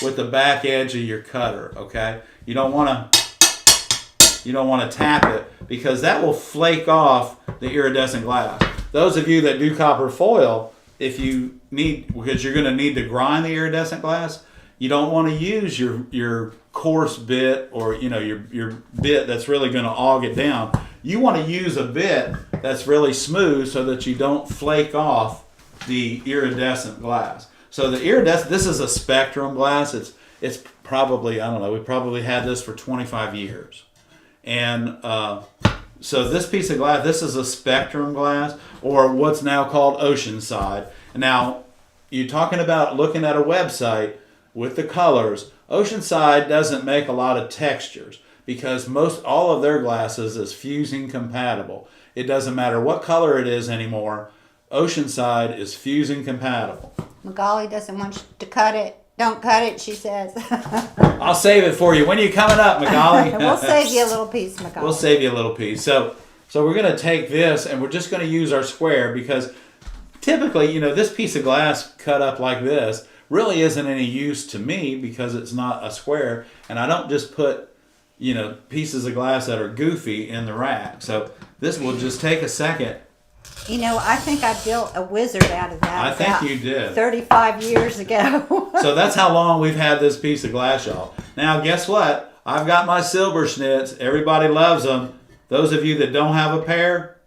with the back edge of your cutter, okay? You don't want to tap it, because that will flake off the iridescent glass. Those of you that do copper foil, because you're going to need to grind the iridescent glass, you don't want to use your coarse bit or your bit that's really going to aug it down. You want to use a bit that's really smooth so that you don't flake off the iridescent glass. So the iridescent, this is a spectrum glass. It's probably, I don't know, we probably had this for 25 years. And so this piece of glass, this is a spectrum glass, or what's now called Oceanside. Now, you're talking about looking at a website with the colors. Oceanside doesn't make a lot of textures, because all of their glasses is fusing compatible. It doesn't matter what color it is anymore. Oceanside is fusing compatible. Magali doesn't want you to cut it. Don't cut it, she says. I'll save it for you. When are you coming up, Magali? We'll save you a little piece, Magali. We'll save you a little piece. So we're going to take this and we're just going to use our square because typically, this piece of glass cut up like this really isn't any use to me because it's not a square. And I don't just put, pieces of glass that are goofy in the rack. So this will just take a second. I think I built a wizard out of that. I think you did. 35 years ago. So that's how long we've had this piece of glass, y'all. Now, guess what? I've got my silver schnitz. Everybody loves them. Those of you that don't have a pair,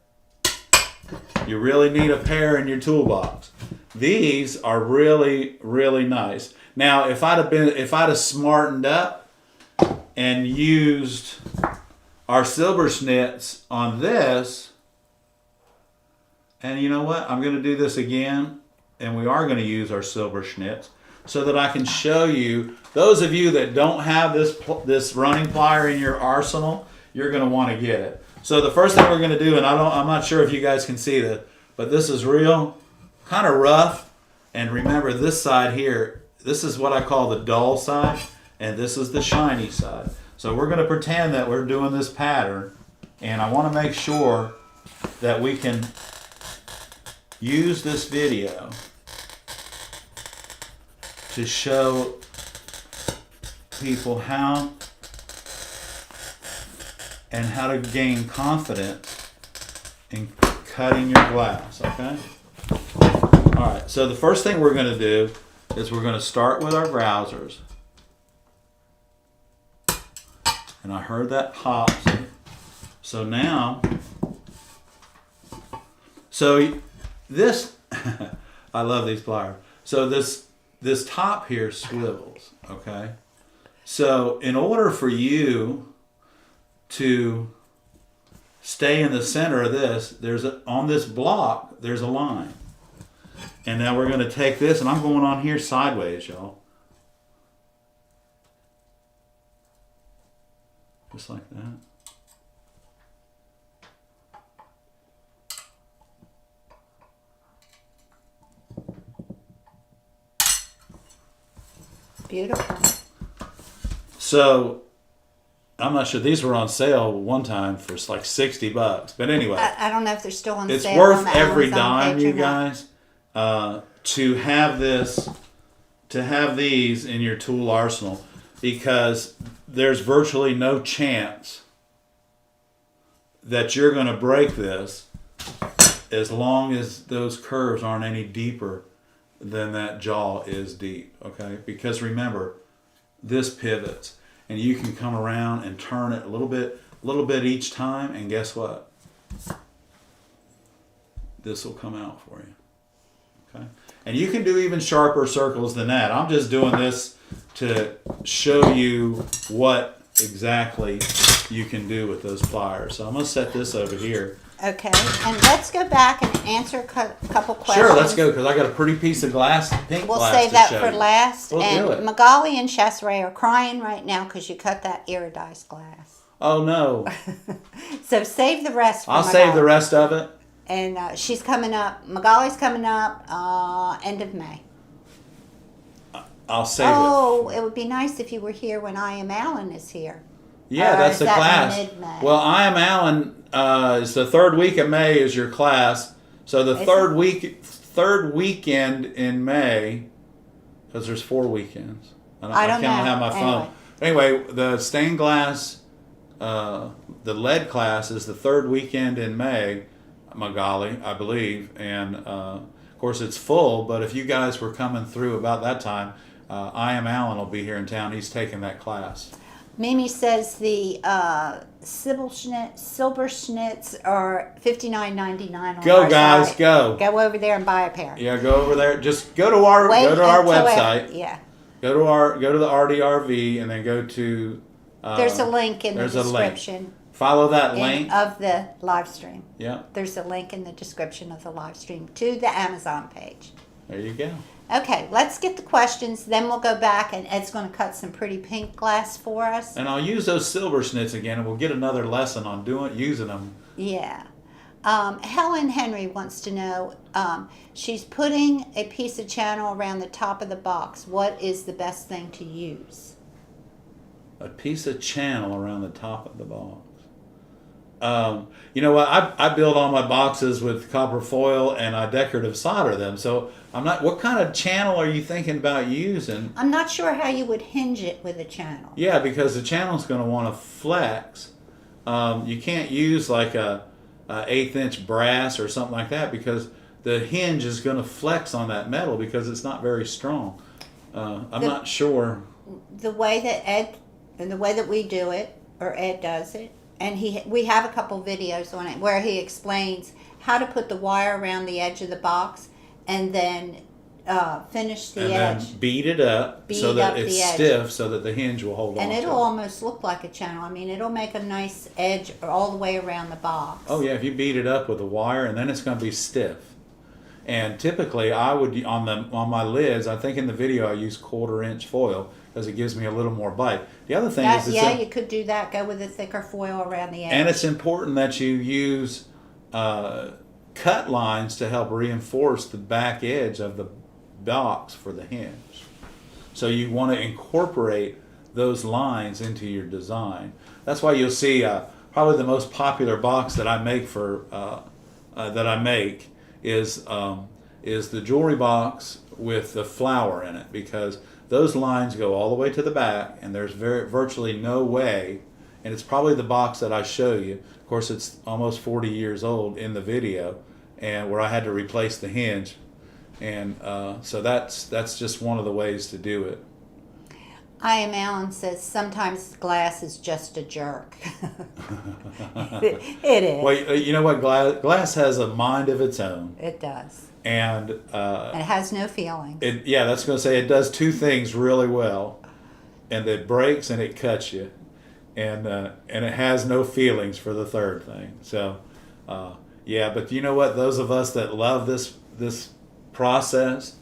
you really need a pair in your toolbox. These are really, really nice. Now, if I'd have smartened up and used our silver schnitz on this, and you know what? I'm going to do this again, and we are going to use our silver schnitz so that I can show you, those of you that don't have this running plier in your arsenal, you're going to want to get it. So the first thing we're going to do, and I'm not sure if you guys can see this, but this is real, kind of rough. And remember this side here, this is what I call the dull side, and this is the shiny side. So we're going to pretend that we're doing this pattern, and I want to make sure that we can use this video to show people how to gain confidence in cutting your glass, okay? All right, so the first thing we're going to do is we're going to start with our browsers. And I heard that pop. So now, this, I love these pliers. So this top here swivels, okay? So in order for you to stay in the center of this, on this block, there's a line. And now we're going to take this, and I'm going on here sideways, y'all. Just like that. Beautiful. So, I'm not sure. These were on sale one time for like $60. But anyway. I don't know if they're still on sale. It's worth on the every Amazon dime, page you or not. guys, to have these in your tool arsenal, because there's virtually no chance that you're going to break this as long as those curves aren't any deeper than that jaw is deep, okay? Because remember, this pivots, and you can come around and turn it a little bit each time, and guess what? This will come out for you, okay? And you can do even sharper circles than that. I'm just doing this to show you what exactly you can do with those pliers. So I'm going to set this over here. Okay, and let's go back and answer a couple questions. Sure, let's go, because I got a pretty piece of glass, pink We'll glass save to that show for you. last. We'll and do it. Magali and Chasseray are crying right now because you cut that iridescent glass. Oh, no. So save the rest for I'll Magali. save the rest of it. And she's coming up. Magali's coming up end of May. I'll save it. Oh, it would be nice if you were here when I Am Alan is here. Yeah, Or that's is the that class. mid-May? Well, I Am Alan is the third week of May is your class. So the third weekend in May, because there's 4 weekends. I don't can't know. have my phone. Anyway, the stained glass, the lead class is the third weekend in May, Magali, I believe. And of course it's full, but if you guys were coming through about that time, I Am Alan will be here in town. He's taking that class. Mimi says the silver schnitz are $59.99 on Go, our guys, site. go. Go over there and buy a pair. Yeah, go over there. Just go to our website. Yeah. Go to the ARTyRV and then go to. There's a link in the there's a link. description Follow that link. of the live stream. Yeah. There's a link in the description of the live stream to the Amazon page. There you go. Okay, let's get the questions, then we'll go back and Ed's going to cut some pretty pink glass for us. And I'll use those silver snits again, and we'll get another lesson on using them. Yeah. Helen Henry wants to know, she's putting a piece of channel around the top of the box. What is the best thing to use? A piece of channel around the top of the box. You know what? I build all my boxes with copper foil, and I decorative solder them. So I'm not. What kind of channel are you thinking about using? I'm not sure how you would hinge it with a channel. Yeah, because the channel's going to want to flex. You can't use like a 1/8 inch brass or something like that, because the hinge is going to flex on that metal because it's not very strong. I'm not sure. The way that Ed, and the way that we do it, or Ed does it, and we have a couple videos on it where he explains how to put the wire around the edge of the box and then finish the edge. Then beat it up so that it's stiff, so that the hinge will hold on. And it'll almost look like a channel. I mean, it'll make a nice edge all the way around the box. Oh yeah, if you beat it up with a wire, and then it's going to be stiff. And typically, I would on my lids. I think in the video I use 1/4 inch foil because it gives me a little more bite. The other thing is, you could do that. Go with a thicker foil around the edge. And it's important that you use cut lines to help reinforce the back edge of the box for the hinge. So you want to incorporate those lines into your design. That's why you'll see probably the most popular box that I make is the jewelry box with the flower in it, because those lines go all the way to the back, and there's virtually no way, and it's probably the box that I show you. Of course, it's almost 40 years old in the video, and where I had to replace the hinge, and so that's just one of the ways to do it. I Am Alan says sometimes glass is just a jerk. It is. Well, you know what? Glass has a mind of its own. It does. And it has no feelings. That's going to say it does two things really well, and it breaks and it cuts you, and it has no feelings for the third thing. So, but you know what? Those of us that love this process,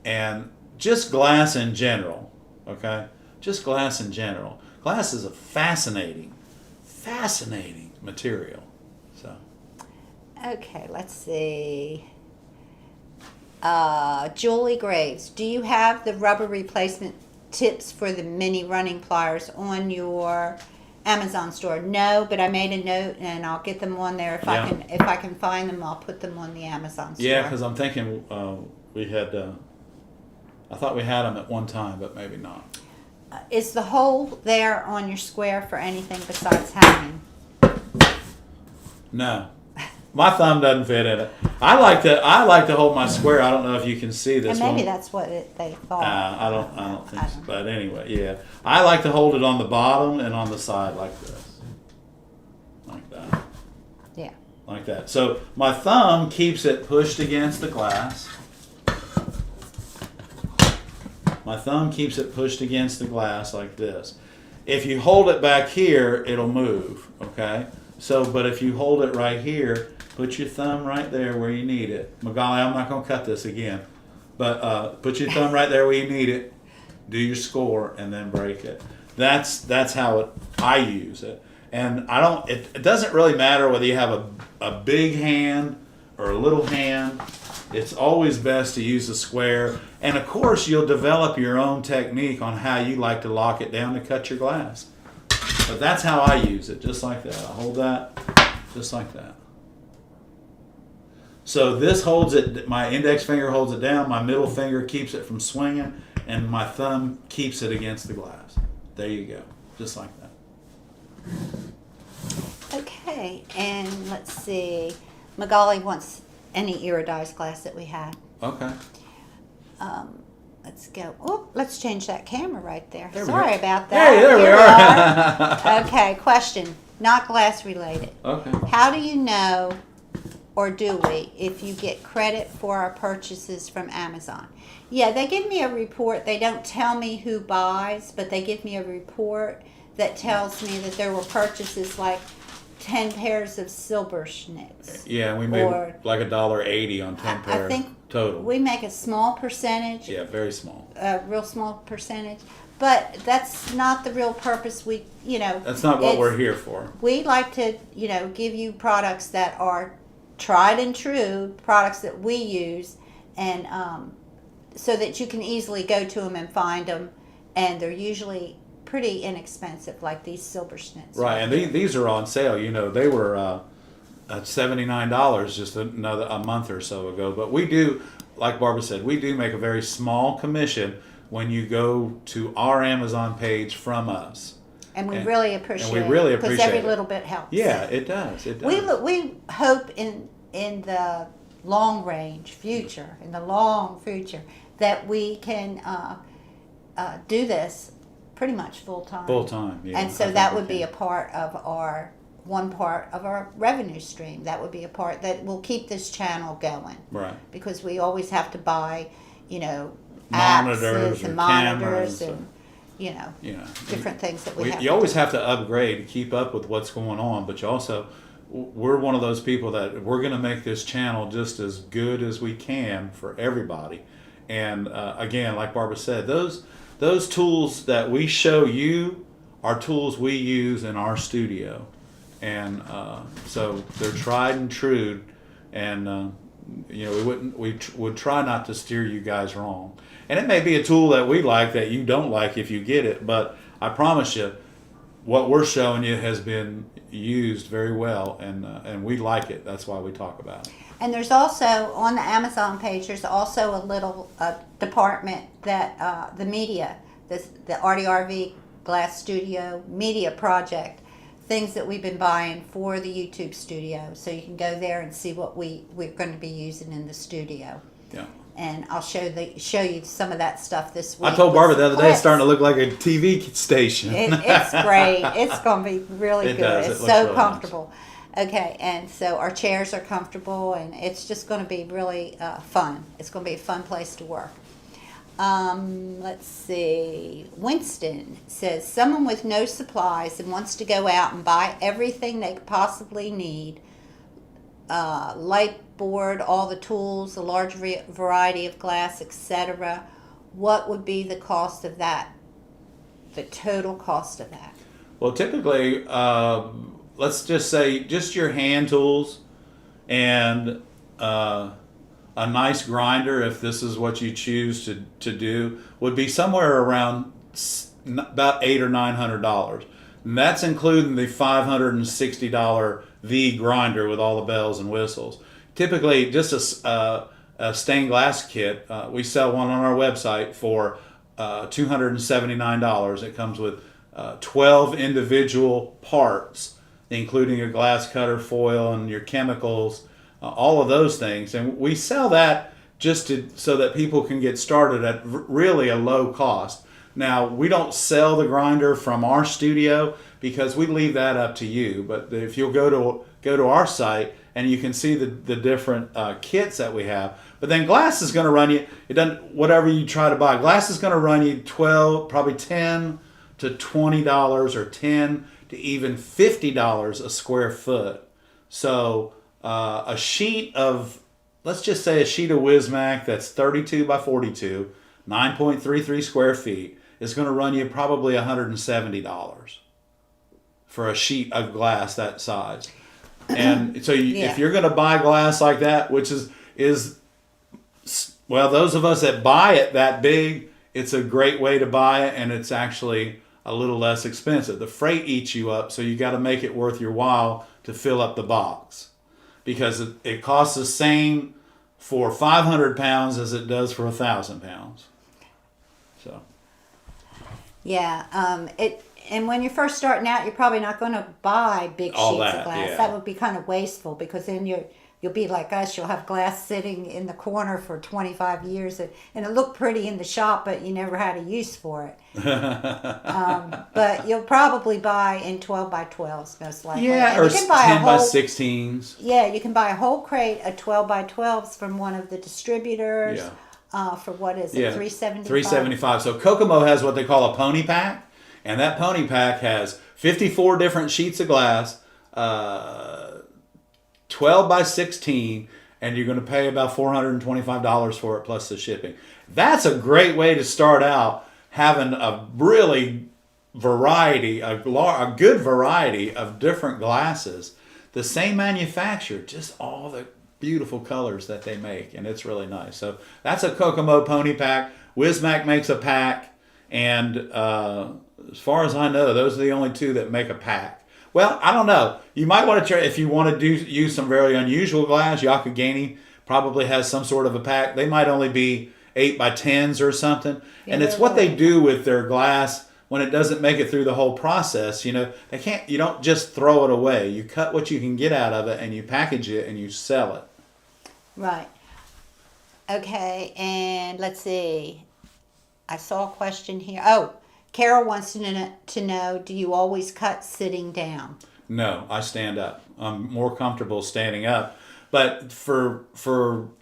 and just glass in general, okay? Just glass in general. Glass is a fascinating material. So. Okay, let's see. Julie Graves, do you have the rubber replacement tips for the mini running pliers on your Amazon store? No, but I made a note and I'll get them on there if I can find them. I'll put them on the Amazon store. Yeah, because I'm thinking we had. I thought we had them at one time, but maybe not. Is the hole there on your square for anything besides hanging? No. My thumb doesn't fit in it. I like to hold my square. I don't know if you can see this. And maybe that's what they thought. I don't think so. But anyway, yeah. I like to hold it on the bottom and on the side like this. Like that. Yeah. Like that. So my thumb keeps it pushed against the glass. My thumb keeps it pushed against the glass like this. If you hold it back here, it'll move, okay? So, but if you hold it right here, put your thumb right there where you need it. Magali, I'm not going to cut this again. But put your thumb right there where you need it. Do your score and then break it. That's how I use it. And it doesn't really matter whether you have a big hand or a little hand. It's always best to use a square. And of course, you'll develop your own technique on how you like to lock it down to cut your glass. But that's how I use it, just like that. I hold that, just like that. So this holds it, my index finger holds it down, my middle finger keeps it from swinging, and my thumb keeps it against the glass. There you go, just like that. Okay, and let's see. Magali wants any iridized glass that we had. Okay. Let's go. Oh, let's change that camera right there. There Sorry about that. Hey, there we are. Okay, question. Not glass related. Okay. How do you know, or do we, if you get credit for our purchases from Amazon? Yeah, they give me a report. They don't tell me who buys, but they give me a report that tells me that there were purchases like 10 pairs of silver schnitz. Yeah, and we made Or- like $1.80 on 10 pairs I think total. we make a small percentage, Yeah, very small. a real small percentage, but that's not the real purpose. That's not what we're here for. We like to, give you products that are tried and true, products that we use, and so that you can easily go to them and find them, and they're usually pretty inexpensive, like these silver schnitz. Right, and these are on sale. They were at $79 just a month or so ago. But we do, like Barbara said, we do make a very small commission when you go to our Amazon page from us. And we really appreciate it. And we really because appreciate every it. little bit helps. Yeah, it does. It does. We hope in the long range future, that we can do this pretty much full time. Full time, yeah. And so that would be one part of our revenue stream. That would be a part that will keep this channel going. Right. Because we always have to buy, Monitors axes and or monitors cameras and different things that we have. You always have to upgrade to keep up with what's going on, but you also, we're one of those people that we're going to make this channel just as good as we can for everybody. And again, like Barbara said, those tools that we show you are tools we use in our studio. And so they're tried and true, and we would try not to steer you guys wrong. And it may be a tool that we like that you don't like if you get it, but I promise you, what we're showing you has been used very well, and we like it. That's why we talk about it. And there's also, on the Amazon page, there's also a little department that the media, the ARTyRV Glass Studio Media Project, things that we've been buying for the YouTube studio. So you can go there and see what we're going to be using in the studio. Yeah. And I'll show you some of that stuff this week. I told Barbara the other day, it's clips. starting to look like a TV station. It's great. It's going to be really It good. does. It It's looks so really comfortable. Okay, and so our chairs are comfortable, and it's just going to be really fun. It's going to be a fun place to work. Let's see. Winston says, someone with no supplies and wants to go out and buy everything they could possibly need, light board, all the tools, a large variety of glass, etc. What would be the cost of that? The total cost of that? Well, typically, let's just say just your hand tools and a nice grinder, if this is what you choose to do, would be somewhere around about $800 or $900. And that's including the $560 V grinder with all the bells and whistles. Typically, just a stained glass kit, we sell one on our website for $279. It comes with 12 individual parts, including a glass cutter, foil, and your chemicals, all of those things. And we sell that just so that people can get started at really a low cost. Now, we don't sell the grinder from our studio because we leave that up to you. But if you'll go to our site, and you can see the different kits that we have. But then glass is going to run you, whatever you try to buy, glass is going to run you probably $10 to $20 or $10 to even $50 a square foot. So a sheet of, let's just say a sheet of Wismac that's 32 by 42, 9.33 square feet, is going to run you probably $170 for a sheet of glass that size. And so if you're going to buy glass like that, which is well, those of us that buy it that big, it's a great way to buy it, and it's actually a little less expensive. The freight eats you up, so you got to make it worth your while to fill up the box, because it costs the same for 500 pounds as it does for 1,000 pounds. So. Yeah, and when you're first starting out, you're probably not going to buy big sheets of glass. Yeah. That would be kind of wasteful, because then you'll be like us. You'll have glass sitting in the corner for 25 years, and it looked pretty in the shop, but you never had a use for it. But you'll probably buy in 12 by 12s, most likely. Yeah, and or 10 by 16s. Yeah, you can buy a whole crate of 12 by 12s from one of the distributors. Yeah. For what is it, $375? $375. So Kokomo has what they call a pony pack, and that pony pack has 54 different sheets of glass, 12 by 16, and you're going to pay about $425 for it plus the shipping. That's a great way to start out, having a really variety, a good variety of different glasses. The same manufacturer, just all the beautiful colors that they make, and it's really nice. So that's a Kokomo pony pack. Wismac makes a pack, and as far as I know, those are the only two that make a pack. Well, I don't know. You might want to try, if you want to use some very unusual glass. Yakugani probably has some sort of a pack. They might only be 8 by 10s or something. Yeah, and it's what they do with their glass when it doesn't make it through the whole process. You know, you don't just throw it away. You cut what you can get out of it and you package it and you sell it. Right. Okay, and let's see. I saw a question here. Oh, Carol wants to know, do you always cut sitting down? No, I stand up. I'm more comfortable standing up. But for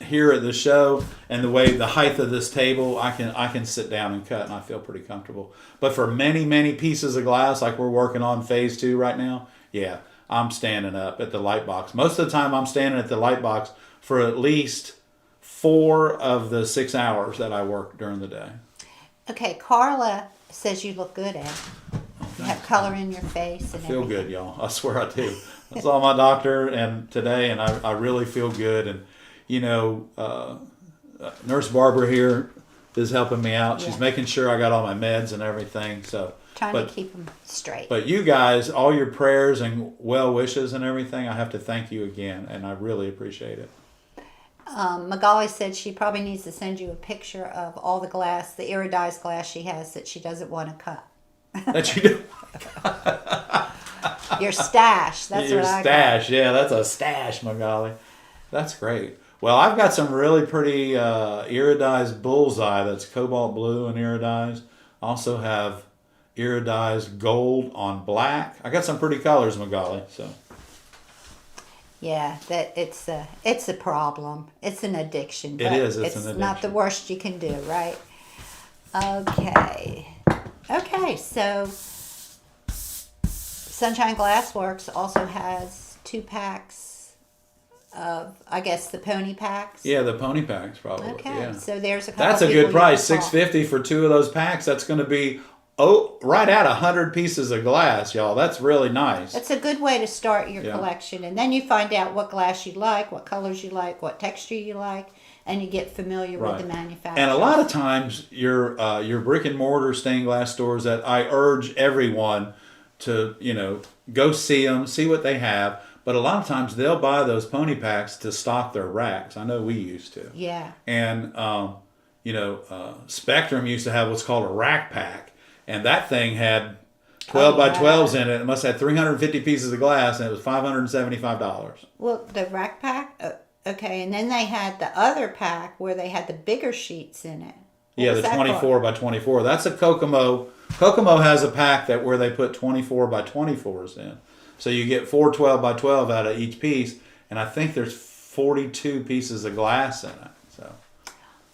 here at the show and the height of this table, I can sit down and cut, and I feel pretty comfortable. But for many pieces of glass, like we're working on phase 2 right now, yeah, I'm standing up at the light box. Most of the time, I'm standing at the light box for at least 4 of the 6 hours that I work during the day. Okay, Carla says you look good, Ed. You have color in your face and I feel everything. good, y'all. I swear I do. I saw my doctor today, and I really feel good. And, you know, Nurse Barbara here is helping me out. She's Yeah. making sure I got all my meds and everything. So, Trying to keep them straight. But you guys, all your prayers and well wishes and everything, I have to thank you again, and I really appreciate it. Magali said she probably needs to send you a picture of all the glass, the iridized glass she has that she doesn't want to cut. That you do. Your stash. That's Your what I stash. Yeah, that's a stash, Magali. That's great. Well, I've got some really pretty iridized bullseye that's cobalt blue and iridized. Also have iridized gold on black. I got some pretty colors, Magali. So. Yeah, that it's a problem. It's an addiction. It is. It's an It's addiction. not the worst you can do, right? Okay. Okay, so Sunshine Glassworks also has 2 packs of, I guess, the pony packs. Yeah, the pony packs probably. Okay, Yeah. so there's a couple. That's a people good price. you can call. $6.50 for 2 of those packs. That's going to be right at 100 pieces of glass, y'all. That's really nice. It's a good way to start your Yeah. collection, and then you find out what glass you like, what colors you like, what texture you like, and you get familiar with the manufacturer. And a lot of times, your brick and mortar stained glass stores, that I urge everyone to, you know, go see them, see what they have. But a lot of times they'll buy those pony packs to stock their racks. I know we used to. Yeah. And you know, Spectrum used to have what's called a rack pack, and that thing had 12 by 12s in it. It must have 350 pieces of glass, and it was $575. Well, the rack pack, okay, and then they had the other pack where they had the bigger sheets in it. What Yeah, was the that 24 by 24. That's a Kokomo. Kokomo has a pack where they put 24 by 24s in. So you get 4 12 by 12 out of each piece, and I think there's 42 pieces of glass in it. So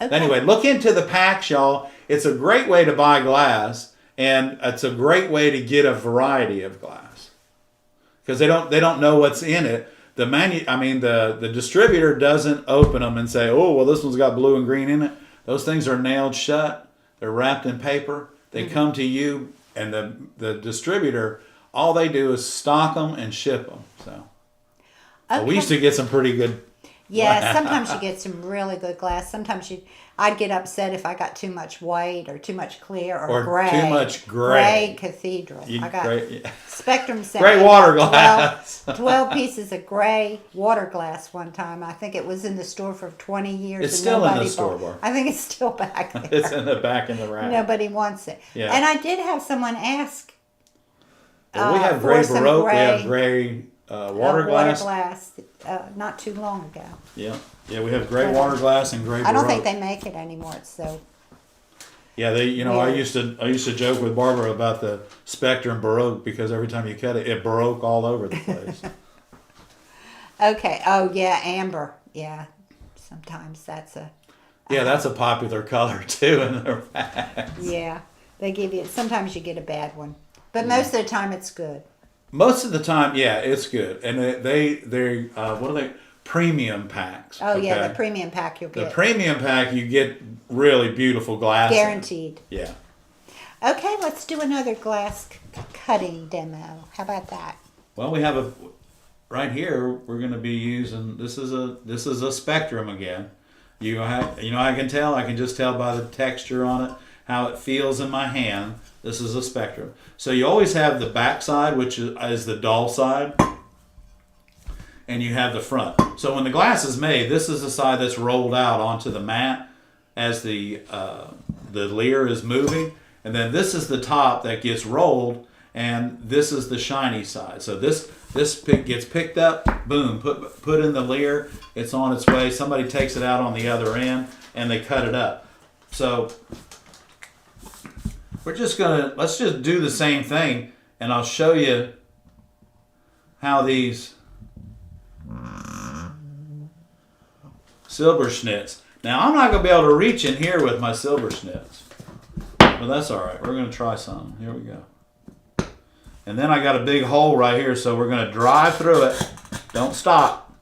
Okay. anyway, look into the packs, y'all. It's a great way to buy glass, and it's a great way to get a variety of glass, because they don't know what's in it. The distributor doesn't open them and say, "Oh, well, this one's got blue and green in it." Those things are nailed shut. They're wrapped in paper. They come to you, and the distributor, all they do is stock them and ship them. So but we used to get some pretty good. Yeah, sometimes you get some really good glass. Sometimes I'd get upset if I got too much white or too much clear or gray. Too much gray. Cathedral. You- I got gray, yeah. Spectrum sent Gray me water glass. 12 pieces of gray water glass one time. I think it was in the store for 20 years. It's and still in the nobody store, bought- Barb. I think it's still back there. It's in the back in the rack. Nobody wants it. Yeah. And I did have someone ask. Well, we have for gray some Baroque. We gray- have gray water glass. Not too long ago. Yeah, we have gray water glass and gray Baroque. I don't think they make it anymore. It's so. Yeah, I Yeah. used to joke with Barbara about the Spectrum Baroque, because every time you cut it, it Baroque all over the place. Okay. Oh yeah, amber. Yeah. Sometimes that's a. Yeah, that's a popular color too in their packs. Yeah, they give you. Sometimes you get a bad one, but most of the time it's good. Most of the time, yeah, it's good. And they what are they? Premium packs. Oh, yeah, okay? the premium pack you'll The get. premium pack, you get really beautiful glass. Guaranteed. Yeah. Okay, let's do another glass cutting demo. How about that? Well, we have right here. We're going to be using this is a spectrum again. You know, I can tell. I can just tell by the texture on it how it feels in my hand. This is a spectrum. So you always have the back side, which is the dull side, and you have the front. So when the glass is made, this is the side that's rolled out onto the mat as the leer is moving, and then this is the top that gets rolled, and this is the shiny side. So this gets picked up, boom, put in the leer. It's on its way. Somebody takes it out on the other end, and they cut it up. So let's just do the same thing, and I'll show you how these silver schnitz. Now, I'm not going to be able to reach in here with my silver schnitz, but that's all right. We're going to try some. Here we go. And then I got a big hole right here, so we're going to drive through it. Don't stop.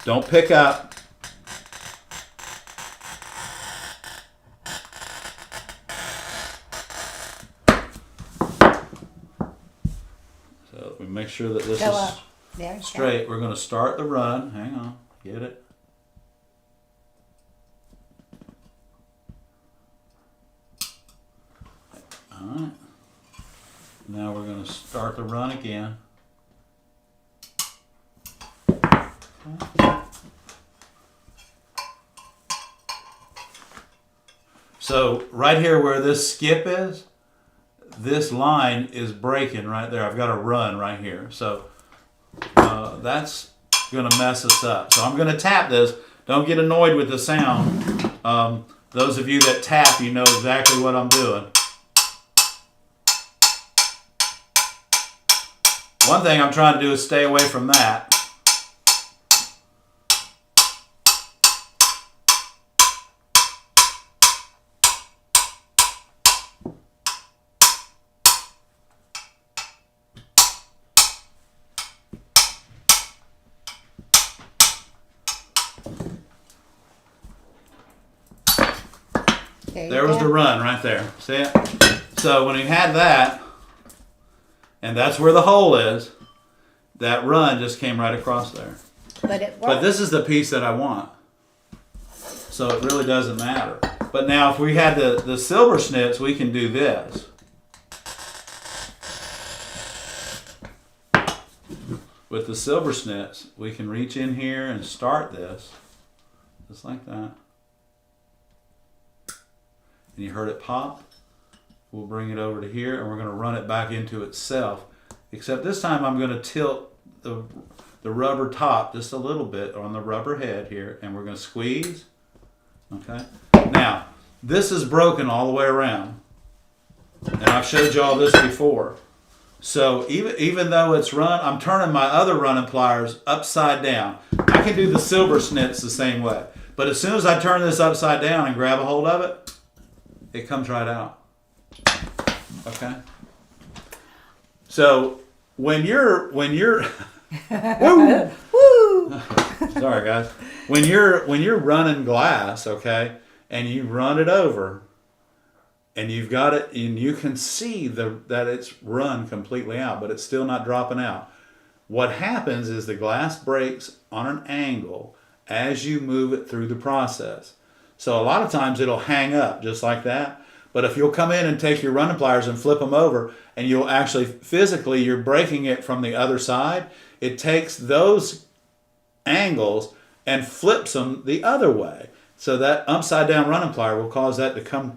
Don't pick up. So we make sure that this is straight. We're going to start the run. Hang on. Get it. Alright, now we're going to start the run again. Okay. So right here where this skip is, this line is breaking right there. I've got a run right here. So that's going to mess us up. So I'm going to tap this. Don't get annoyed with the sound. Those of you that tap, you know exactly what I'm doing. One thing I'm trying to do is stay away from that. There was the run right there. See it? So when you had that, and that's where the hole is, that run just came right across there. But it worked. But this is the piece that I want. So it really doesn't matter. But now if we had the silver schnitz, we can do this. With the silver schnitz, we can reach in here and start this. Just like that. And you heard it pop. We'll bring it over to here, and we're going to run it back into itself. Except this time I'm going to tilt the rubber top just a little bit on the rubber head here, and we're going to squeeze. Okay. Now, this is broken all the way around. And I've showed you all this before. So even though it's run, I'm turning my other running pliers upside down. I can do the silver schnitz the same way. But as soon as I turn this upside down and grab a hold of it, it comes right out. Okay. So when you're woo, sorry guys, when you're running glass, okay, and you run it over, and you've got it, and you can see that it's run completely out, but it's still not dropping out. What happens is the glass breaks on an angle as you move it through the process. So a lot of times it'll hang up just like that. But if you'll come in and take your running pliers and flip them over, and you'll actually physically, you're breaking it from the other side, it takes those angles and flips them the other way. So that upside down running plier will cause that to come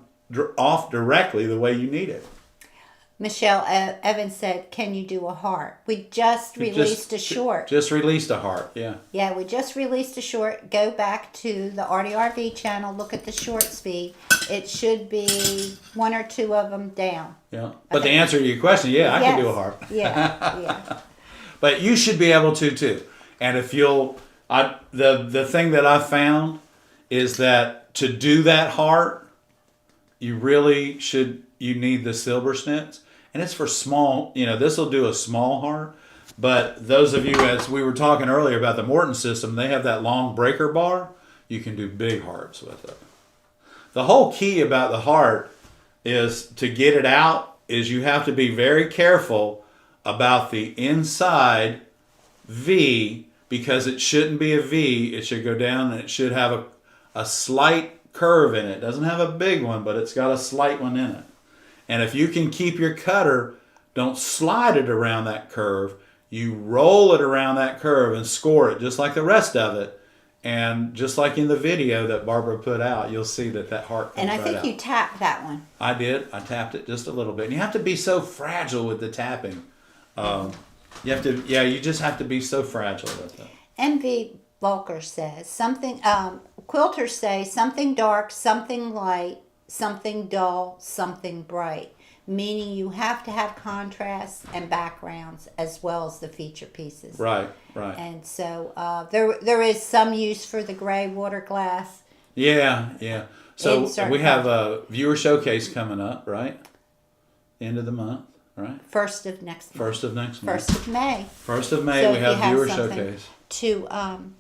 off directly the way you need it. Michelle Evans said, can you do a heart? We just released a short. Just released a heart, yeah. Yeah, we just released a short. Go back to the ARTyRV channel, look at the short speed. It should be one or two of them down. Yeah, but to answer your question, yeah, I can do a heart. Yeah, yeah. But you should be able to too. And if you'll, the thing that I found is that to do that heart, you really should, you need the silver schnitz. And it's for small, this will do a small heart. But those of you, as we were talking earlier about the Morton system, they have that long breaker bar. You can do big hearts with it. The whole key about the heart is to get it out is you have to be very careful about the inside V, because it shouldn't be a V. It should go down and it should have a slight curve in it. It doesn't have a big one, but it's got a slight one in it. And if you can keep your cutter, don't slide it around that curve. You roll it around that curve and score it just like the rest of it. And just like in the video that Barbara put out, you'll see that heart comes And I right think out. you tapped that one. I did. I tapped it just a little bit. And you have to be so fragile with the tapping. You just have to be so fragile with it. MV Volker says something. Quilters say something dark, something light, something dull, something bright. Meaning you have to have contrasts and backgrounds as well as the feature pieces. Right, right. And so there is some use for the gray water glass. Yeah. So Insert we have a viewer showcase coming up, right? End of the month, right? First of next month. 1st of next month. 1st of May. 1st of May, So we if have you have viewer something showcase. To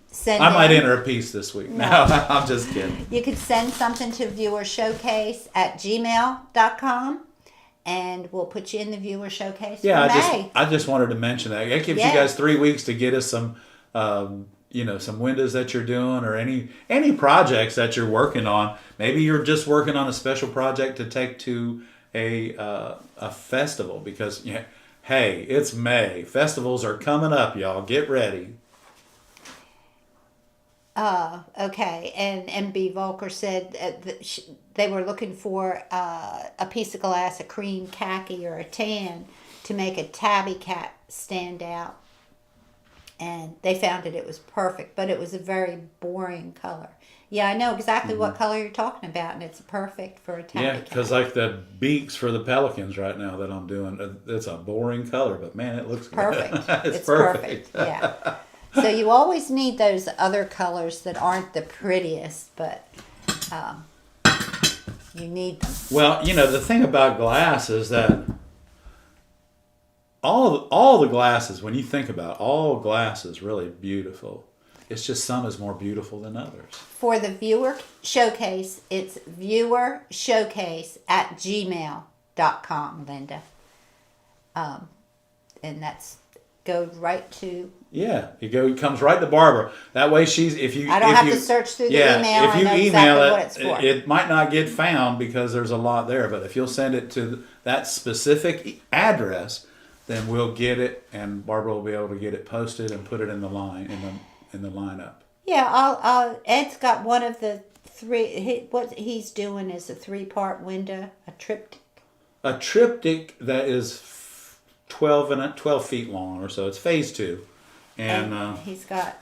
send I might in. enter a piece this week. No. No, I'm just kidding. You could send something to viewershowcase@gmail.com and we'll put you in the viewer showcase for May. I just wanted to mention that. It gives Yeah. you guys 3 weeks to get us some some windows that you're doing or any projects that you're working on. Maybe you're just working on a special project to take to a festival because hey, it's May. Festivals are coming up, y'all. Get ready. Okay, and MB Volker said that they were looking for a piece of glass, a cream khaki or a tan, to make a tabby cat stand out. And they found it was perfect, but it was a very boring color. Yeah, I know exactly what color you're talking about, and it's perfect for a tabby cat. Yeah, because like the beaks for the pelicans right now that I'm doing, it's a boring color, but man, it looks Perfect. good. It's perfect. Yeah. So you always need those other colors that aren't the prettiest, but you need them. Well, the thing about glass is that all the glasses, when you think about it, all glass is really beautiful. It's just some is more beautiful than others. For the viewer showcase, it's viewershowcase@gmail.com, Linda. And that's go right to. Yeah, it comes right to Barbara. That way, if you I don't have to search through the email. If you I know email exactly it, what it's for. it might not get found because there's a lot there. But if you'll send it to that specific address, then we'll get it, and Barbara will be able to get it posted and put it in the line in the lineup. Yeah, Ed's got one of the three. What he's doing is a 3-part window, a triptych. A triptych that is 12 feet long or so. It's phase 2. And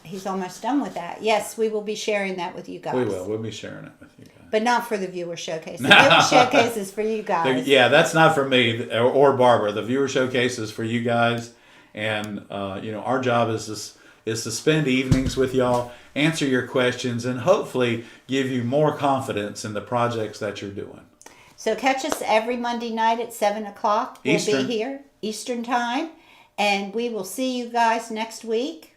he's almost done with that. Yes, we will be sharing that with you guys. we will. We'll be sharing it with you guys. But not for the viewer showcase. The viewer showcase is for you guys. Yeah, that's not for me or Barbara. The viewer showcase is for you guys. And, our job is to spend evenings with y'all, answer your questions, and hopefully give you more confidence in the projects that you're doing. So catch us every Monday night at 7 o'clock. We'll Eastern. be here, Eastern Time. And we will see you guys next week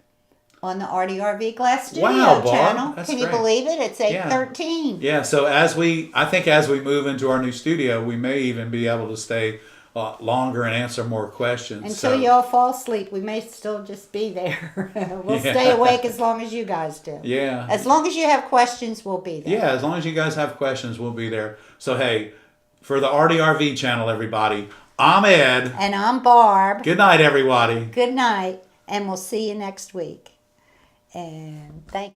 on the ARTyRV Glass Studio Wow, Barb, channel. that's Can you great. believe it? It's 8:13. Yeah, so as we move into our new studio, we may even be able to stay longer and answer more questions. Until y'all fall asleep, we may still just be there. We'll stay awake as long as you guys do. Yeah. As long as you have questions, we'll be there. Yeah, as long as you guys have questions, we'll be there. So, hey, for the ARTyRV channel, everybody, I'm Ed. And I'm Barb. Good night, everybody. Good night, and we'll see you next week. And thank